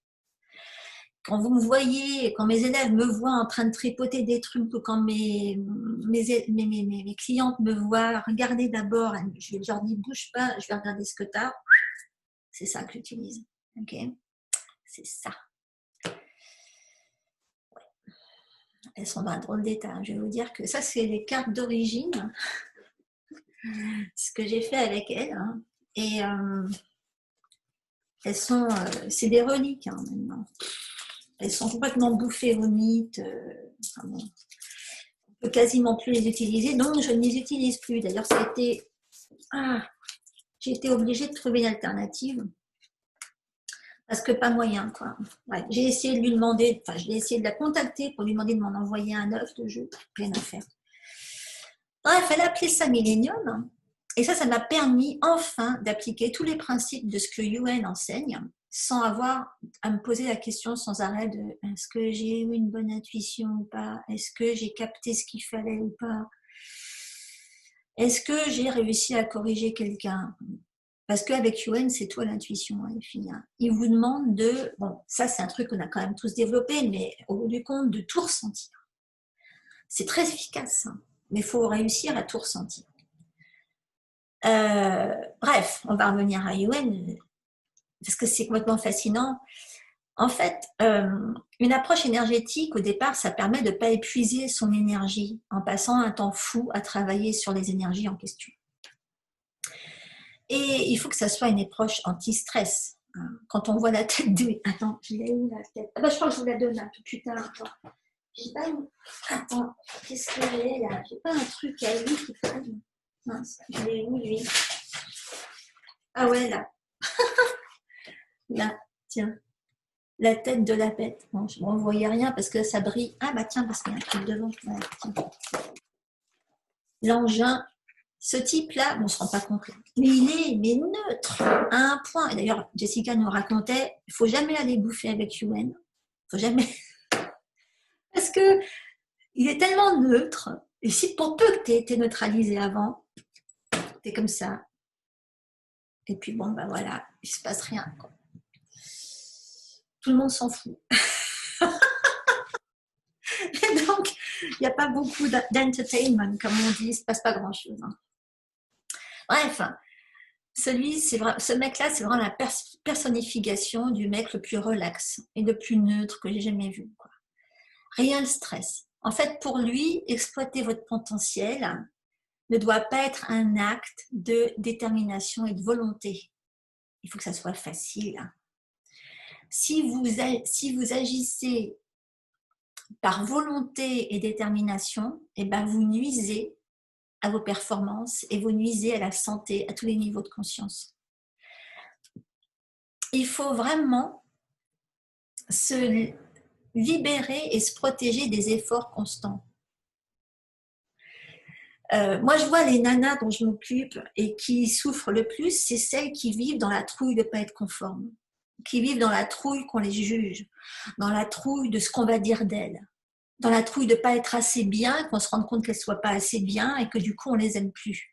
[SPEAKER 1] Quand vous me voyez, quand mes élèves me voient en train de tripoter des trucs, ou quand mes clientes me voient regarder d'abord, je leur dis bouge pas, je vais regarder ce que tu as. C'est ça que j'utilise. Ok, c'est ça. Ouais. Elles sont dans un drôle d'état. Je vais vous dire que ça, c'est les cartes d'origine. Ce que j'ai fait avec elles. Hein. Et elles sont, c'est des reliques hein, maintenant. Elles sont complètement bouffées au mythe. Enfin bon, on peut quasiment plus les utiliser, donc je ne les utilise plus. D'ailleurs, ça a été, j'ai été obligée de trouver une alternative parce que pas moyen quoi. Ouais, j'ai essayé de lui demander, enfin, j'ai essayé de la contacter pour lui demander de m'en envoyer un œuf de jeu, rien à faire. Bref, elle a appelé ça Millennium. Et ça m'a permis enfin d'appliquer tous les principes de ce que Yuen enseigne sans avoir à me poser la question sans arrêt de est-ce que j'ai eu une bonne intuition ou pas? Est-ce que j'ai capté ce qu'il fallait ou pas? Est-ce que j'ai réussi à corriger quelqu'un? Parce qu'avec Yuen, c'est toi l'intuition, hein, les filles. Hein. Il vous demande de, bon, ça c'est un truc qu'on a quand même tous développé, mais au bout du compte, de tout ressentir. C'est très efficace, hein, mais il faut réussir à tout ressentir. Bref, on va revenir à Yuen, parce que c'est complètement fascinant. En fait, une approche énergétique, au départ, ça permet de ne pas épuiser son énergie en passant un temps fou à travailler sur les énergies en question. Et il faut que ça soit une approche anti-stress. Quand on voit la tête de... Attends, je l'ai où la tête? Ah bah, je crois que je vous la donne un peu plus tard. J'ai pas une... Attends, qu'est-ce que j'ai là? J'ai pas un truc à lui qui traîne. Mince, je l'ai où lui? Ah ouais, là. Là, tiens. La tête de la bête. Bon, je ne voyais rien parce que ça brille. Ah bah tiens, parce qu'il y a un truc devant. Voilà, l'engin, ce type-là, on ne se rend pas compte. Mais il est neutre à un point. Et d'ailleurs, Jessica nous racontait, il ne faut jamais aller bouffer avec Yuen. Il ne faut jamais. Parce que il est tellement neutre. Et si pour peu que tu aies été neutralisé avant, tu es comme ça. Et puis bon, bah voilà, il ne se passe rien. Quoi. Tout le monde s'en fout. Et donc, il n'y a pas beaucoup d'entertainment, comme on dit, il ne se passe pas grand-chose. Hein. Bref, ce mec-là, c'est vraiment la personnification du mec le plus relax et le plus neutre que j'ai jamais vu. Quoi. Rien ne stresse. En fait, pour lui, exploiter votre potentiel ne doit pas être un acte de détermination et de volonté. Il faut que ça soit facile. Si vous agissez par volonté et détermination, eh ben vous nuisez à vos performances et vous nuisez à la santé, à tous les niveaux de conscience. Il faut vraiment se libérer et se protéger des efforts constants. Moi, je vois les nanas dont je m'occupe et qui souffrent le plus, c'est celles qui vivent dans la trouille de ne pas être conformes, qui vivent dans la trouille qu'on les juge, dans la trouille de ce qu'on va dire d'elles, dans la trouille de ne pas être assez bien, qu'on se rende compte qu'elles ne soient pas assez bien et que du coup, on ne les aime plus.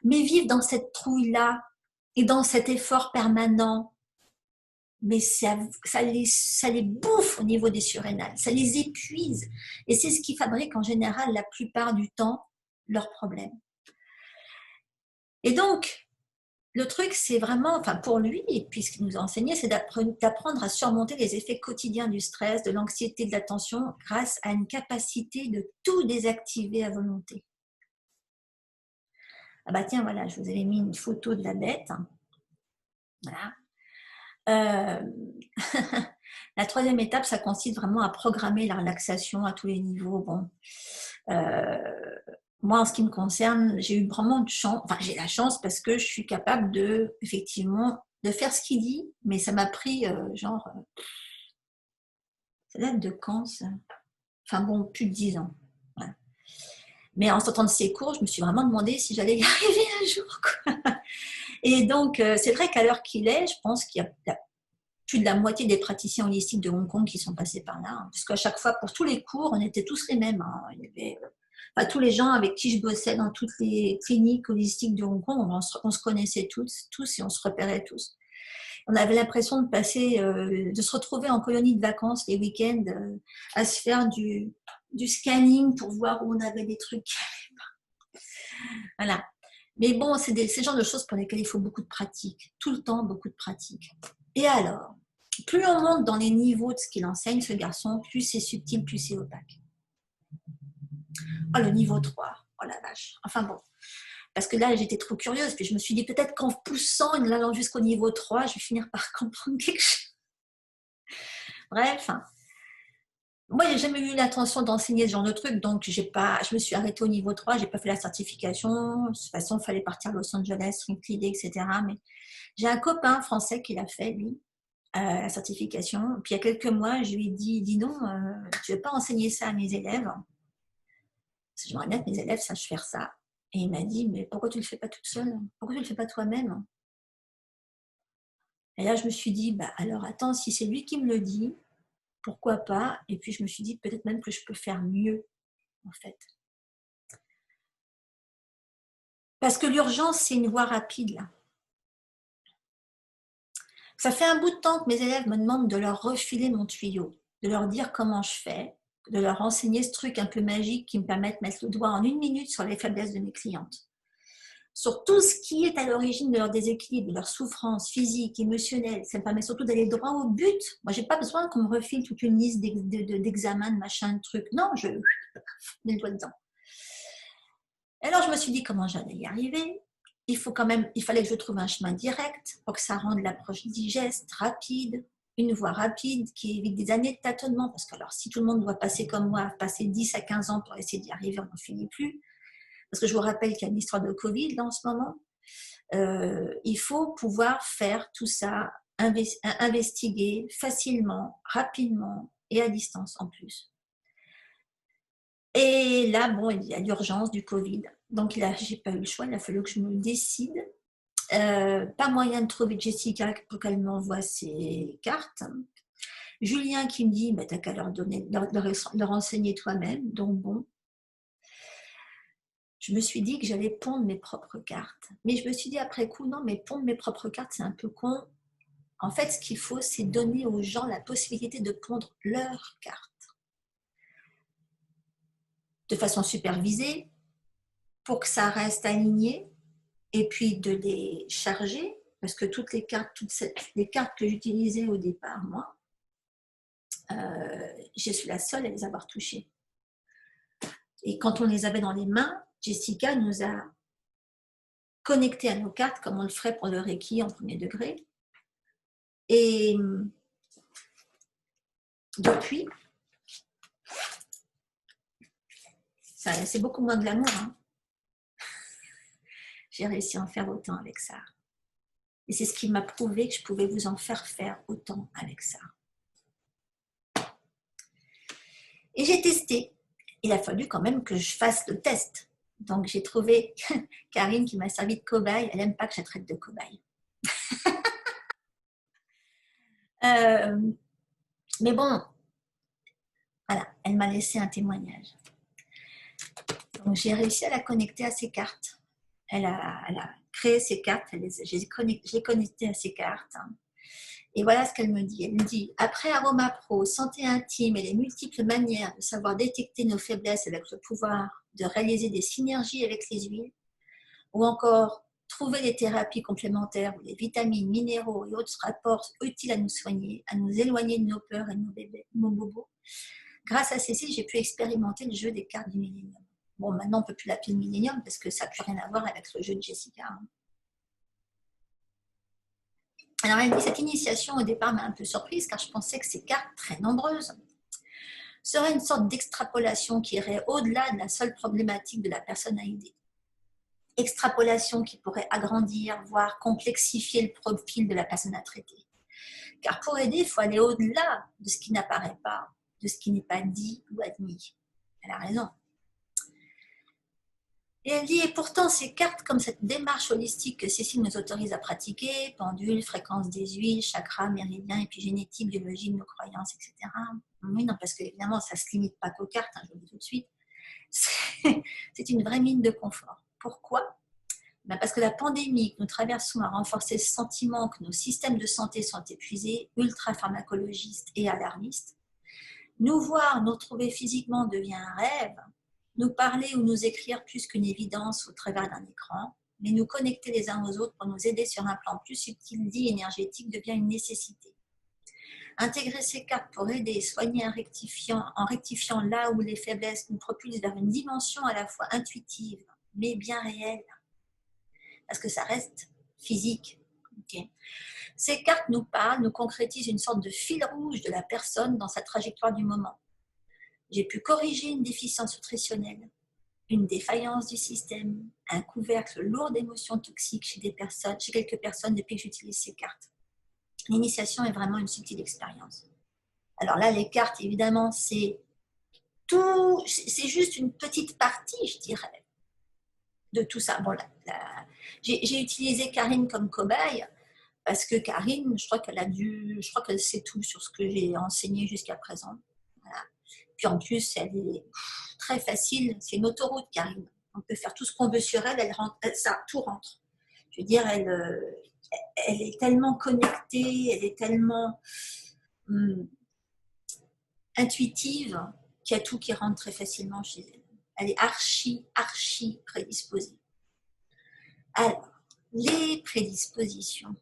[SPEAKER 1] Mais vivre dans cette trouille-là et dans cet effort permanent, mais ça les bouffe au niveau des surrénales, ça les épuise. Et c'est ce qui fabrique en général la plupart du temps leurs problèmes. Et donc, le truc, c'est vraiment, enfin pour lui, et puis ce qu'il nous a enseigné, c'est d'apprendre à surmonter les effets quotidiens du stress, de l'anxiété, de la tension, grâce à une capacité de tout désactiver à volonté. Ah bah tiens, voilà, je vous avais mis une photo de la bête. Voilà. La troisième étape, ça consiste vraiment à programmer la relaxation à tous les niveaux. Bon, moi, en ce qui me concerne, j'ai eu vraiment de chance. Enfin, j'ai la chance parce que je suis capable de, effectivement, de faire ce qu'il dit, mais ça m'a pris ça date de quand ça? Enfin bon, plus de 10 ans. Voilà. Mais en sortant de ces cours, je me suis vraiment demandé si j'allais y arriver un jour. Quoi. Et donc, c'est vrai qu'à l'heure qu'il est, je pense qu'il y a plus de la moitié des praticiens holistiques de Hong Kong qui sont passés par là. Hein, parce qu'à chaque fois, pour tous les cours, on était tous les mêmes. Hein. Il y avait, tous les gens avec qui je bossais dans toutes les cliniques holistiques de Hong Kong, on se connaissait tous et on se repérait tous. On avait l'impression de passer, de se retrouver en colonie de vacances les week-ends, à se faire du scanning pour voir où on avait des trucs. Voilà. Mais bon, c'est ce genre de choses pour lesquelles il faut beaucoup de pratique. Tout le temps, beaucoup de pratique. Et alors, plus on monte dans les niveaux de ce qu'il enseigne, ce garçon, plus c'est subtil, plus c'est opaque. Oh, le niveau 3. Oh la vache. Enfin bon. Parce que là, j'étais trop curieuse. Puis je me suis dit, peut-être qu'en poussant, en allant jusqu'au niveau 3, je vais finir par comprendre quelque chose. Bref, moi, j'ai jamais eu l'intention d'enseigner ce genre de truc, donc je me suis arrêtée au niveau 3, j'ai pas fait la certification. De toute façon, il fallait partir à Los Angeles, l'idée, etc. Mais j'ai un copain français qui l'a fait, lui, la certification. Puis il y a quelques mois, je lui ai dit, dis donc, tu veux pas enseigner ça à mes élèves? Parce que j'aimerais bien que mes élèves sachent faire ça. Et il m'a dit, mais pourquoi tu le fais pas toute seule? Pourquoi tu le fais pas toi-même? Et là, je me suis dit, bah alors attends, si c'est lui qui me le dit, pourquoi pas? Et puis je me suis dit, peut-être même que je peux faire mieux, en fait. Parce que l'urgence, c'est une voie rapide, là. Ça fait un bout de temps que mes élèves me demandent de leur refiler mon tuyau, de leur dire comment je fais, de leur enseigner ce truc un peu magique qui me permet de mettre le doigt en 1 minute sur les faiblesses de mes clientes. Sur tout ce qui est à l'origine de leur déséquilibre, de leur souffrance physique, émotionnelle. Ça me permet surtout d'aller droit au but. Moi, je n'ai pas besoin qu'on me refile toute une liste d'examens, de machin, de trucs. Non, je mets le doigt dedans. Alors, je me suis dit comment j'allais y arriver. Il fallait que je trouve un chemin direct pour que ça rende l'approche digeste, rapide, une voie rapide qui évite des années de tâtonnement. Parce que alors, si tout le monde doit passer comme moi, passer 10 à 15 ans pour essayer d'y arriver, on n'en finit plus. Parce que je vous rappelle qu'il y a une histoire de Covid là, en ce moment. Il faut pouvoir faire tout ça, investiguer facilement, rapidement et à distance en plus. Et là, bon, il y a l'urgence du Covid. Donc, j'ai pas eu le choix, il a fallu que je me décide. Pas moyen de trouver Jessica pour qu'elle m'envoie ses cartes. Julien qui me dit, bah, t'as qu'à leur enseigner toi-même. Donc bon, je me suis dit que j'allais pondre mes propres cartes. Mais je me suis dit après coup, non, mais pondre mes propres cartes, c'est un peu con. En fait, ce qu'il faut, c'est donner aux gens la possibilité de pondre leurs cartes. De façon supervisée, pour que ça reste aligné, et puis de les charger, parce que toutes les cartes que j'utilisais au départ, moi, je suis la seule à les avoir touchées. Et quand on les avait dans les mains, Jessica nous a connectés à nos cartes comme on le ferait pour le Reiki en premier degré. Et depuis, c'est beaucoup moins de l'amour. Hein. J'ai réussi à en faire autant avec ça. Et c'est ce qui m'a prouvé que je pouvais vous en faire autant avec ça. Et j'ai testé. Il a fallu quand même que je fasse le test. Donc j'ai trouvé Karine qui m'a servi de cobaye. Elle n'aime pas que je la traite de cobaye. Mais bon, voilà, elle m'a laissé un témoignage. Donc j'ai réussi à la connecter à ses cartes. Elle a créé ses cartes, je l'ai connectée à ses cartes. Et voilà ce qu'elle me dit. Elle me dit, après Aroma Pro, santé intime et les multiples manières de savoir détecter nos faiblesses avec le pouvoir de réaliser des synergies avec les huiles, ou encore trouver les thérapies complémentaires ou les vitamines, minéraux et autres rapports utiles à nous soigner, à nous éloigner de nos peurs et de nos bébés, nos bobos. Grâce à Cécile, j'ai pu expérimenter le jeu des cartes du millénium. Bon, maintenant, on ne peut plus l'appeler le millénium parce que ça n'a plus rien à voir avec le jeu de Jessica. Alors, elle dit, cette initiation, au départ, m'a un peu surprise car je pensais que ces cartes, très nombreuses, seraient une sorte d'extrapolation qui irait au-delà de la seule problématique de la personne à aider. Extrapolation qui pourrait agrandir, voire complexifier le profil de la personne à traiter. Car pour aider, il faut aller au-delà de ce qui n'apparaît pas, de ce qui n'est pas dit ou admis. Elle a raison. Et elle dit, et pourtant ces cartes, comme cette démarche holistique que Cécile nous autorise à pratiquer, pendule, fréquence des huiles, chakras, méridiens, épigénétique, biologie de nos croyances, etc. Oui, non, parce qu'évidemment, ça ne se limite pas qu'aux cartes, hein, je vous le dis tout de suite. C'est une vraie mine de confort. Pourquoi ? Ben parce que la pandémie que nous traversons a renforcé ce sentiment que nos systèmes de santé sont épuisés, ultra-pharmacologistes et alarmistes. Nous voir, nous retrouver physiquement devient un rêve. Nous parler ou nous écrire plus qu'une évidence au travers d'un écran, mais nous connecter les uns aux autres pour nous aider sur un plan plus subtil, dit énergétique, devient une nécessité. Intégrer ces cartes pour aider et soigner en rectifiant là où les faiblesses nous propulsent vers une dimension à la fois intuitive, mais bien réelle, parce que ça reste physique. Okay. Ces cartes nous parlent, nous concrétisent une sorte de fil rouge de la personne dans sa trajectoire du moment. J'ai pu corriger une déficience nutritionnelle, une défaillance du système, un couvercle lourd d'émotions toxiques chez quelques personnes depuis que j'utilise ces cartes. L'initiation est vraiment une subtile expérience. Alors là, les cartes, évidemment, c'est juste une petite partie, je dirais, de tout ça. Bon, j'ai utilisé Karine comme cobaye parce que Karine, je crois qu'elle sait tout sur ce que j'ai enseigné jusqu'à présent. Voilà. Puis en plus, elle est très facile. C'est une autoroute, Karine. On peut faire tout ce qu'on veut sur elle, tout rentre. Je veux dire, elle est tellement connectée, elle est tellement intuitive qu'il y a tout qui rentre très facilement chez elle. Elle est archi prédisposée. Alors, les prédispositions.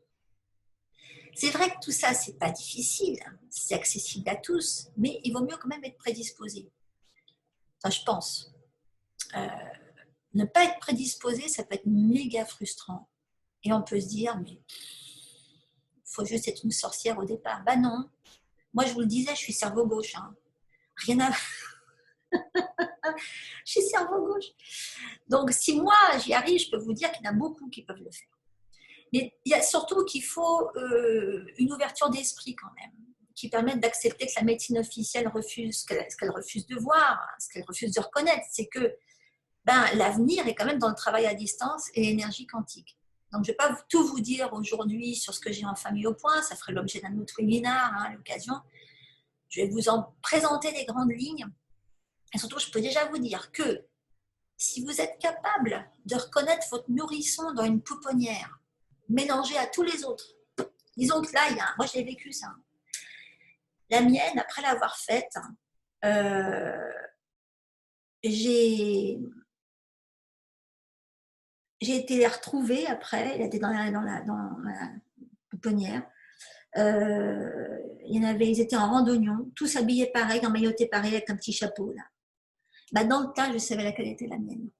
[SPEAKER 1] C'est vrai que tout ça, c'est pas difficile, c'est accessible à tous, mais il vaut mieux quand même être prédisposé. Enfin, je pense. Ne pas être prédisposé, ça peut être méga frustrant. Et on peut se dire, mais il faut juste être une sorcière au départ. Bah non. Moi, je vous le disais, je suis cerveau gauche. Hein. Rien à... je suis cerveau gauche. Donc, si moi, j'y arrive, je peux vous dire qu'il y en a beaucoup qui peuvent le faire. Mais il y a surtout qu'il faut une ouverture d'esprit quand même, qui permette d'accepter que la médecine officielle refuse, ce qu'elle refuse de voir, ce qu'elle refuse de reconnaître. C'est que l'avenir est quand même dans le travail à distance et l'énergie quantique. Donc, je ne vais pas tout vous dire aujourd'hui sur ce que j'ai enfin mis au point, ça ferait l'objet d'un autre webinaire à l'occasion. Je vais vous en présenter les grandes lignes. Et surtout, je peux déjà vous dire que si vous êtes capable de reconnaître votre nourrisson dans une pouponnière, mélangé à tous les autres. Disons que là, moi j'ai vécu ça. La mienne, après l'avoir faite, j'ai été les retrouver après. Elle était dans la pouponnière. Ils étaient en randonnion, tous habillés pareil, emmaillotés pareil, avec un petit chapeau. Là. Dans le tas, je savais laquelle était la mienne.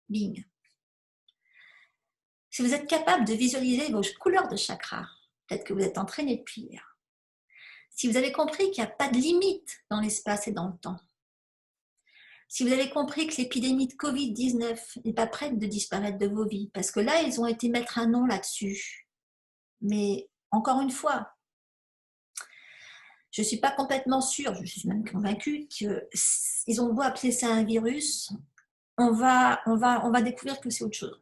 [SPEAKER 1] Bing. Si vous êtes capable de visualiser vos couleurs de chakra, peut-être que vous êtes entraîné depuis hier. Si vous avez compris qu'il n'y a pas de limite dans l'espace et dans le temps. Si vous avez compris que l'épidémie de Covid-19 n'est pas prête de disparaître de vos vies, parce que là, ils ont été mettre un nom là-dessus. Mais encore une fois, je ne suis pas complètement sûre, je suis même convaincue qu'ils ont beau appeler ça un virus, on va découvrir que c'est autre chose.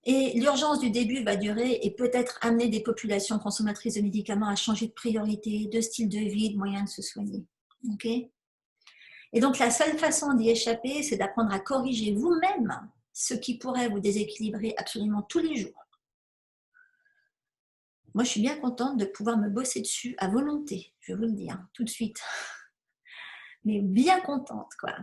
[SPEAKER 1] Et l'urgence du début va durer et peut-être amener des populations consommatrices de médicaments à changer de priorité, de style de vie, de moyens de se soigner. Okay ? Et donc, la seule façon d'y échapper, c'est d'apprendre à corriger vous-même ce qui pourrait vous déséquilibrer absolument tous les jours. Moi, je suis bien contente de pouvoir me bosser dessus à volonté, je vais vous le dire, tout de suite. Mais bien contente, quoi.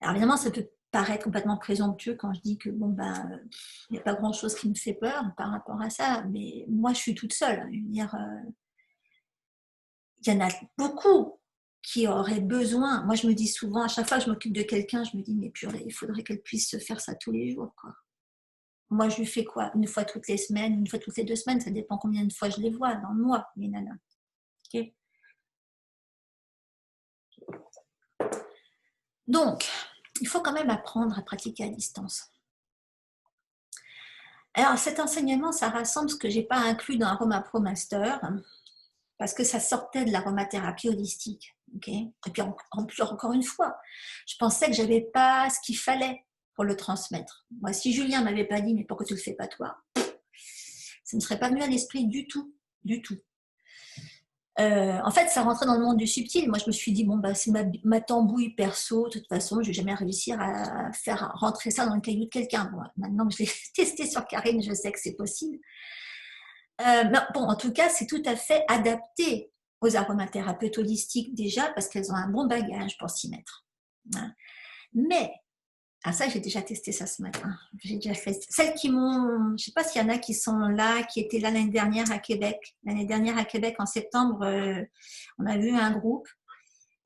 [SPEAKER 1] Alors, évidemment, ça peut paraître complètement présomptueux quand je dis que, il n'y a pas grand-chose qui me fait peur par rapport à ça, mais moi, je suis toute seule. Je veux dire, il y en a beaucoup qui auraient besoin. Moi, je me dis souvent, à chaque fois que je m'occupe de quelqu'un, je me dis, mais purée, il faudrait qu'elle puisse se faire ça tous les jours, quoi. Moi, je lui fais quoi? Une fois toutes les semaines, une fois toutes les 2 semaines, ça dépend combien de fois je les vois dans le mois, les nanas. Okay. Donc, il faut quand même apprendre à pratiquer à distance. Alors, cet enseignement, ça rassemble ce que je n'ai pas inclus dans Aroma Pro Master, parce que ça sortait de l'aromathérapie holistique. Okay. Et puis, encore une fois, je pensais que je n'avais pas ce qu'il fallait pour le transmettre. Moi, si Julien ne m'avait pas dit, mais pourquoi tu ne le fais pas toi? Ça ne serait pas venu à l'esprit du tout, du tout. En fait, ça rentrait dans le monde du subtil. Moi, je me suis dit, c'est ma tambouille perso. De toute façon, je ne vais jamais réussir à faire rentrer ça dans le caillou de quelqu'un. Bon, maintenant que je l'ai testé sur Karine, je sais que c'est possible. En tout cas, c'est tout à fait adapté aux aromathérapeutes holistiques déjà, parce qu'elles ont un bon bagage pour s'y mettre. Mais, ça, j'ai déjà testé ça ce matin. J'ai déjà fait celles qui m'ont... Je ne sais pas s'il y en a qui sont là, qui étaient là l'année dernière à Québec. L'année dernière à Québec, en septembre, on a vu un groupe.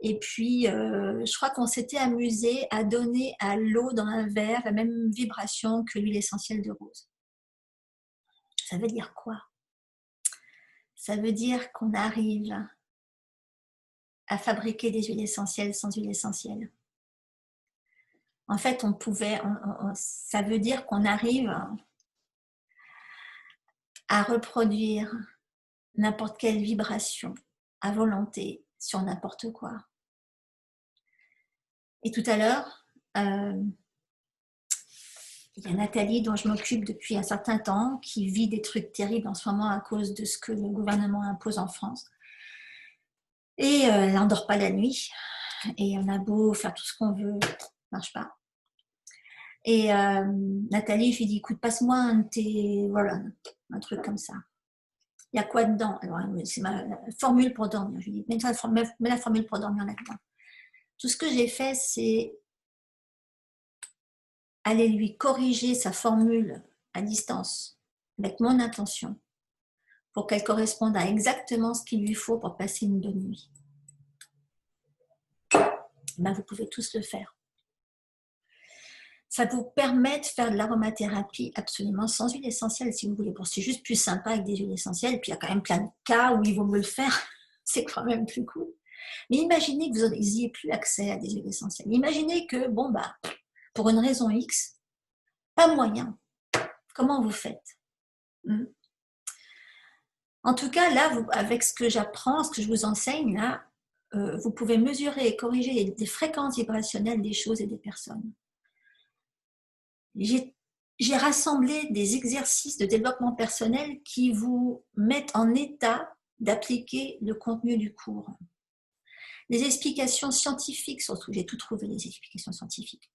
[SPEAKER 1] Et puis, je crois qu'on s'était amusé à donner à l'eau dans un verre la même vibration que l'huile essentielle de rose. Ça veut dire quoi? Ça veut dire qu'on arrive à fabriquer des huiles essentielles sans huile essentielle. En fait, ça veut dire qu'on arrive à reproduire n'importe quelle vibration à volonté sur n'importe quoi. Et tout à l'heure, il y a Nathalie dont je m'occupe depuis un certain temps qui vit des trucs terribles en ce moment à cause de ce que le gouvernement impose en France. Et elle n'endort pas la nuit. Et on a beau faire tout ce qu'on veut, ça ne marche pas. Et Nathalie, je lui dis, écoute, passe-moi voilà, un truc comme ça. Il y a quoi dedans? Alors, c'est ma formule pour dormir. Je lui dis, mets la formule pour dormir là-dedans. Tout ce que j'ai fait, c'est aller lui corriger sa formule à distance avec mon intention pour qu'elle corresponde à exactement ce qu'il lui faut pour passer une bonne nuit. Ben, vous pouvez tous le faire. Ça vous permet de faire de l'aromathérapie absolument sans huile essentielle si vous voulez. Bon, c'est juste plus sympa avec des huiles essentielles, puis il y a quand même plein de cas où il vaut mieux le faire, c'est quand même plus cool. Mais imaginez que vous n'ayez plus accès à des huiles essentielles. Imaginez que, bon, bah, pour une raison X, pas moyen. Comment vous faites? En tout cas, là, avec ce que j'apprends, ce que je vous enseigne, là, vous pouvez mesurer et corriger les fréquences vibrationnelles des choses et des personnes. J'ai rassemblé des exercices de développement personnel qui vous mettent en état d'appliquer le contenu du cours. Les explications scientifiques, surtout, j'ai tout trouvé, les explications scientifiques.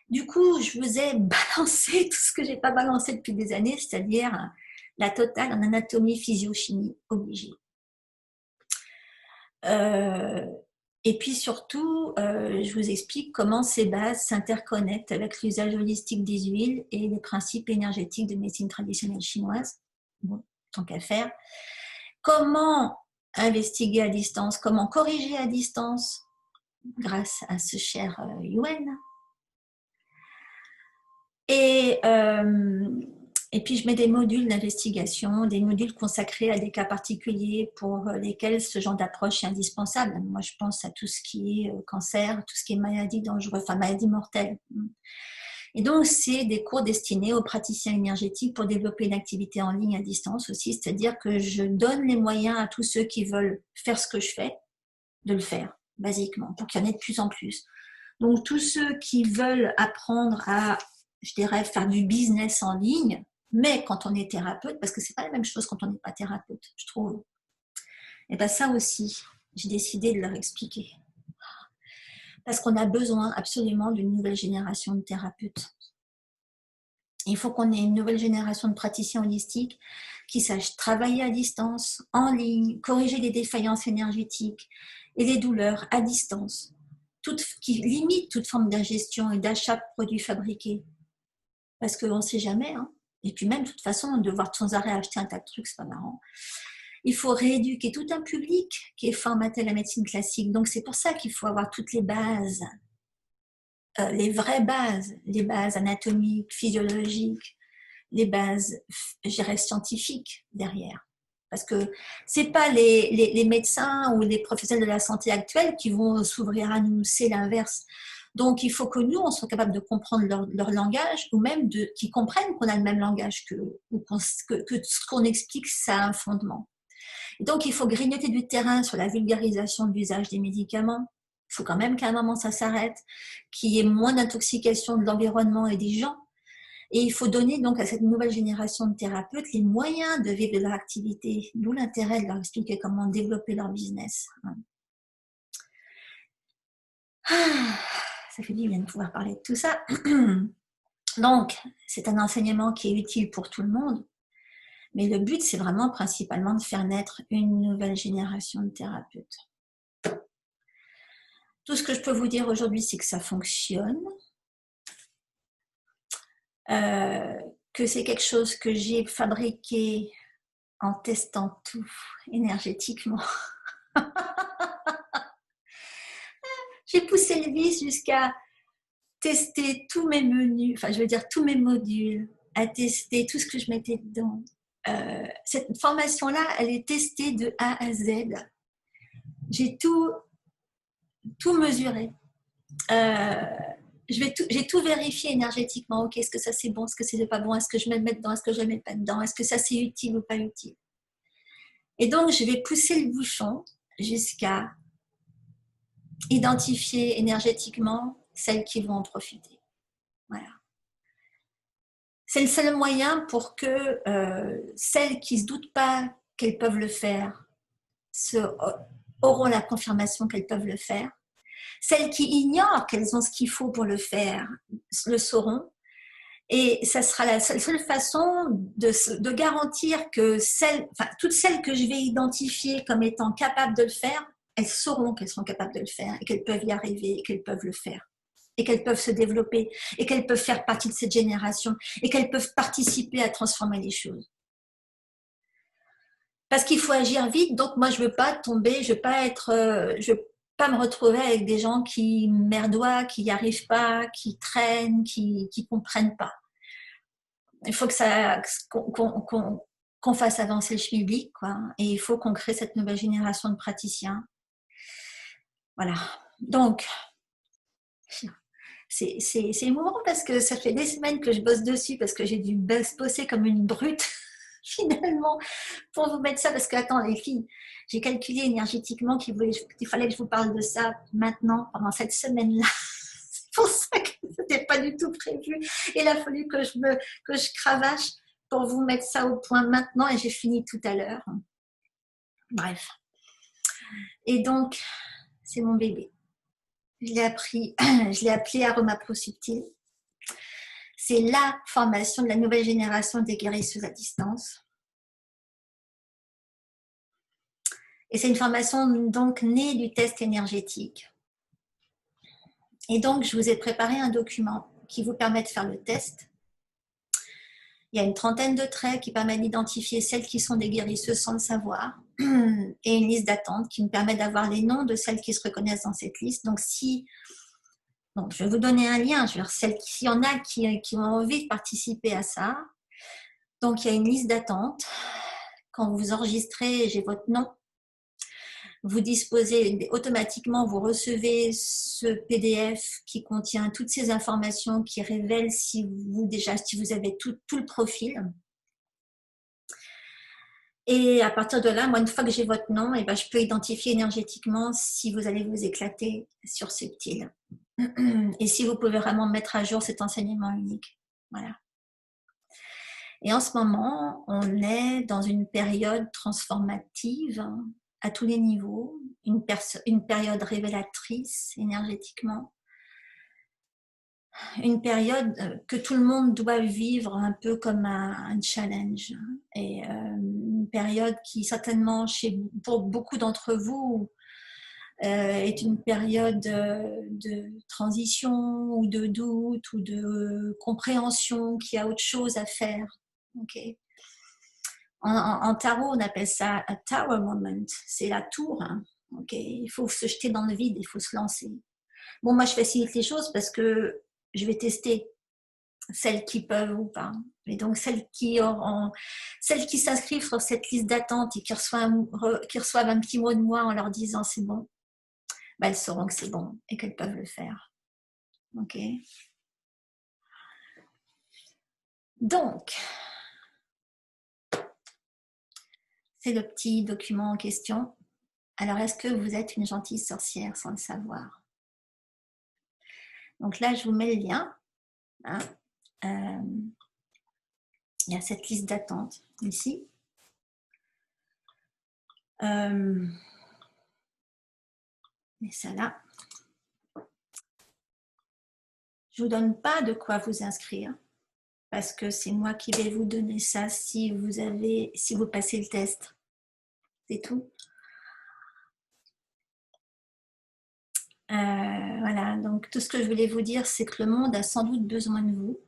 [SPEAKER 1] Du coup, je vous ai balancé tout ce que je n'ai pas balancé depuis des années, c'est-à-dire la totale en anatomie, physiochimie obligée. Et puis surtout, je vous explique comment ces bases s'interconnectent avec l'usage holistique des huiles et les principes énergétiques de médecine traditionnelle chinoise. Bon, tant qu'à faire. Comment investiguer à distance, comment corriger à distance grâce à ce cher Yuen. Et puis, je mets des modules d'investigation, des modules consacrés à des cas particuliers pour lesquels ce genre d'approche est indispensable. Moi, je pense à tout ce qui est cancer, tout ce qui est maladie dangereuse, enfin maladie mortelle. Et donc, c'est des cours destinés aux praticiens énergétiques pour développer une activité en ligne à distance aussi, c'est-à-dire que je donne les moyens à tous ceux qui veulent faire ce que je fais, de le faire, basiquement, pour qu'il y en ait de plus en plus. Donc, tous ceux qui veulent apprendre à, je dirais, faire du business en ligne, mais quand on est thérapeute, parce que c'est pas la même chose quand on n'est pas thérapeute, je trouve. Et bien ça aussi, j'ai décidé de leur expliquer. Parce qu'on a besoin absolument d'une nouvelle génération de thérapeutes. Il faut qu'on ait une nouvelle génération de praticiens holistiques qui sachent travailler à distance, en ligne, corriger les défaillances énergétiques et les douleurs à distance, qui limitent toute forme d'ingestion et d'achat de produits fabriqués. Parce qu'on ne sait jamais, hein. Et puis même, de toute façon, devoir sans arrêt acheter un tas de trucs, c'est pas marrant. Il faut rééduquer tout un public qui est formaté à la médecine classique. Donc c'est pour ça qu'il faut avoir toutes les bases, les vraies bases, les bases anatomiques, physiologiques, les bases, je dirais, scientifiques derrière. Parce que ce n'est pas les médecins ou les professionnels de la santé actuels qui vont s'ouvrir à nous, c'est l'inverse. Donc, il faut que nous, on soit capable de comprendre leur langage ou même qu'ils comprennent qu'on a le même langage que ce qu'on explique, ça a un fondement. Et donc, il faut grignoter du terrain sur la vulgarisation de l'usage des médicaments. Il faut quand même qu'à un moment, ça s'arrête, qu'il y ait moins d'intoxication de l'environnement et des gens. Et il faut donner donc à cette nouvelle génération de thérapeutes les moyens de vivre de leur activité, d'où l'intérêt de leur expliquer comment développer leur business. Ça fait du bien de pouvoir parler de tout ça. Donc, c'est un enseignement qui est utile pour tout le monde, mais le but, c'est vraiment principalement de faire naître une nouvelle génération de thérapeutes. Tout ce que je peux vous dire aujourd'hui, c'est que ça fonctionne, que c'est quelque chose que j'ai fabriqué en testant tout énergétiquement. j'ai poussé le vis jusqu'à tester tous mes menus, enfin je veux dire tous mes modules, à tester tout ce que je mettais dedans. Cette formation-là, elle est testée de A à Z. J'ai tout mesuré. J'ai tout vérifié énergétiquement. Ok, est-ce que ça c'est bon, est-ce que c'est pas bon, est-ce que je vais le mettre dedans, est-ce que je ne le mets pas dedans, est-ce que ça c'est utile ou pas utile. Et donc je vais pousser le bouchon jusqu'à identifier énergétiquement celles qui vont en profiter. Voilà. C'est le seul moyen pour que celles qui ne se doutent pas qu'elles peuvent le faire auront la confirmation qu'elles peuvent le faire. Celles qui ignorent qu'elles ont ce qu'il faut pour le faire le sauront. Et ça sera la seule façon de garantir que toutes celles que je vais identifier comme étant capables de le faire, elles sauront qu'elles sont capables de le faire et qu'elles peuvent y arriver et qu'elles peuvent le faire. Et qu'elles peuvent se développer et qu'elles peuvent faire partie de cette génération et qu'elles peuvent participer à transformer les choses. Parce qu'il faut agir vite, donc moi je veux pas tomber, je veux pas me retrouver avec des gens qui merdoient, qui n'y arrivent pas, qui traînent, qui comprennent pas. Il faut qu'on fasse avancer le schmilblick, quoi, et il faut qu'on crée cette nouvelle génération de praticiens. Voilà. Donc, c'est émouvant parce que ça fait des semaines que je bosse dessus, parce que j'ai dû bosser comme une brute finalement pour vous mettre ça, parce que attends les filles, j'ai calculé énergétiquement qu'il fallait que je vous parle de ça maintenant pendant cette semaine-là. C'est pour ça que c'était pas du tout prévu. Et il a fallu que je cravache pour vous mettre ça au point maintenant, et j'ai fini tout à l'heure. Bref. Et donc, c'est mon bébé. Je l'ai appelé Aroma Pro Subtil. C'est la formation de la nouvelle génération des guérisseuses à distance. Et c'est une formation donc née du test énergétique. Et donc, je vous ai préparé un document qui vous permet de faire le test. Il y a une trentaine de traits qui permettent d'identifier celles qui sont des guérisseuses sans le savoir, et une liste d'attente qui me permet d'avoir les noms de celles qui se reconnaissent dans cette liste. Donc, je vais vous donner un lien. S'il y en a qui ont envie de participer à ça, donc il y a une liste d'attente. Quand vous enregistrez, j'ai votre nom. Vous disposez automatiquement, vous recevez ce PDF qui contient toutes ces informations qui révèlent si vous avez tout le profil. Et à partir de là, moi, une fois que j'ai votre nom, je peux identifier énergétiquement si vous allez vous éclater sur Subtil. Et si vous pouvez vraiment mettre à jour cet enseignement unique. Voilà. Et en ce moment, on est dans une période transformative à tous les niveaux, une période révélatrice énergétiquement, une période que tout le monde doit vivre un peu comme un challenge, et une période qui certainement pour beaucoup d'entre vous est une période de transition ou de doute ou de compréhension qu'il y a autre chose à faire. Okay. En tarot, on appelle ça un tower moment, c'est la tour. Hein. Okay. Il faut se jeter dans le vide, il faut se lancer. Bon, moi, je facilite les choses parce que je vais tester celles qui peuvent ou pas. Et donc, celles qui s'inscrivent sur cette liste d'attente et qui reçoivent un petit mot de moi en leur disant c'est bon, elles sauront que c'est bon et qu'elles peuvent le faire. Ok. Donc, c'est le petit document en question. Alors, est-ce que vous êtes une gentille sorcière sans le savoir? Donc là, je vous mets le lien. Hein. Il y a cette liste d'attente ici. Et ça là. Je ne vous donne pas de quoi vous inscrire parce que c'est moi qui vais vous donner ça si vous passez le test. C'est tout. Voilà, donc tout ce que je voulais vous dire, c'est que le monde a sans doute besoin de vous.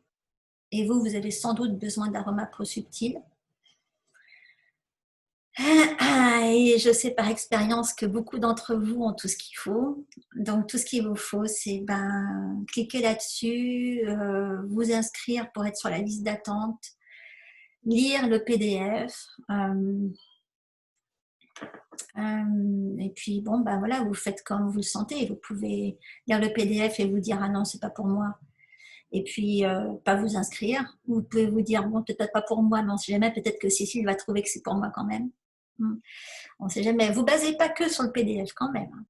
[SPEAKER 1] Et vous avez sans doute besoin d'Aroma Pro Subtil. Et je sais par expérience que beaucoup d'entre vous ont tout ce qu'il faut. Donc, tout ce qu'il vous faut, c'est ben, cliquer là-dessus, vous inscrire pour être sur la liste d'attente, lire le PDF. Et puis, bon, ben voilà, vous faites comme vous le sentez. Vous pouvez lire le PDF et vous dire, ah non, c'est pas pour moi. Et puis, pas vous inscrire. Vous pouvez vous dire, bon, peut-être pas pour moi, mais on sait jamais, peut-être que Cécile va trouver que c'est pour moi quand même. On ne sait jamais. Vous ne basez pas que sur le PDF quand même.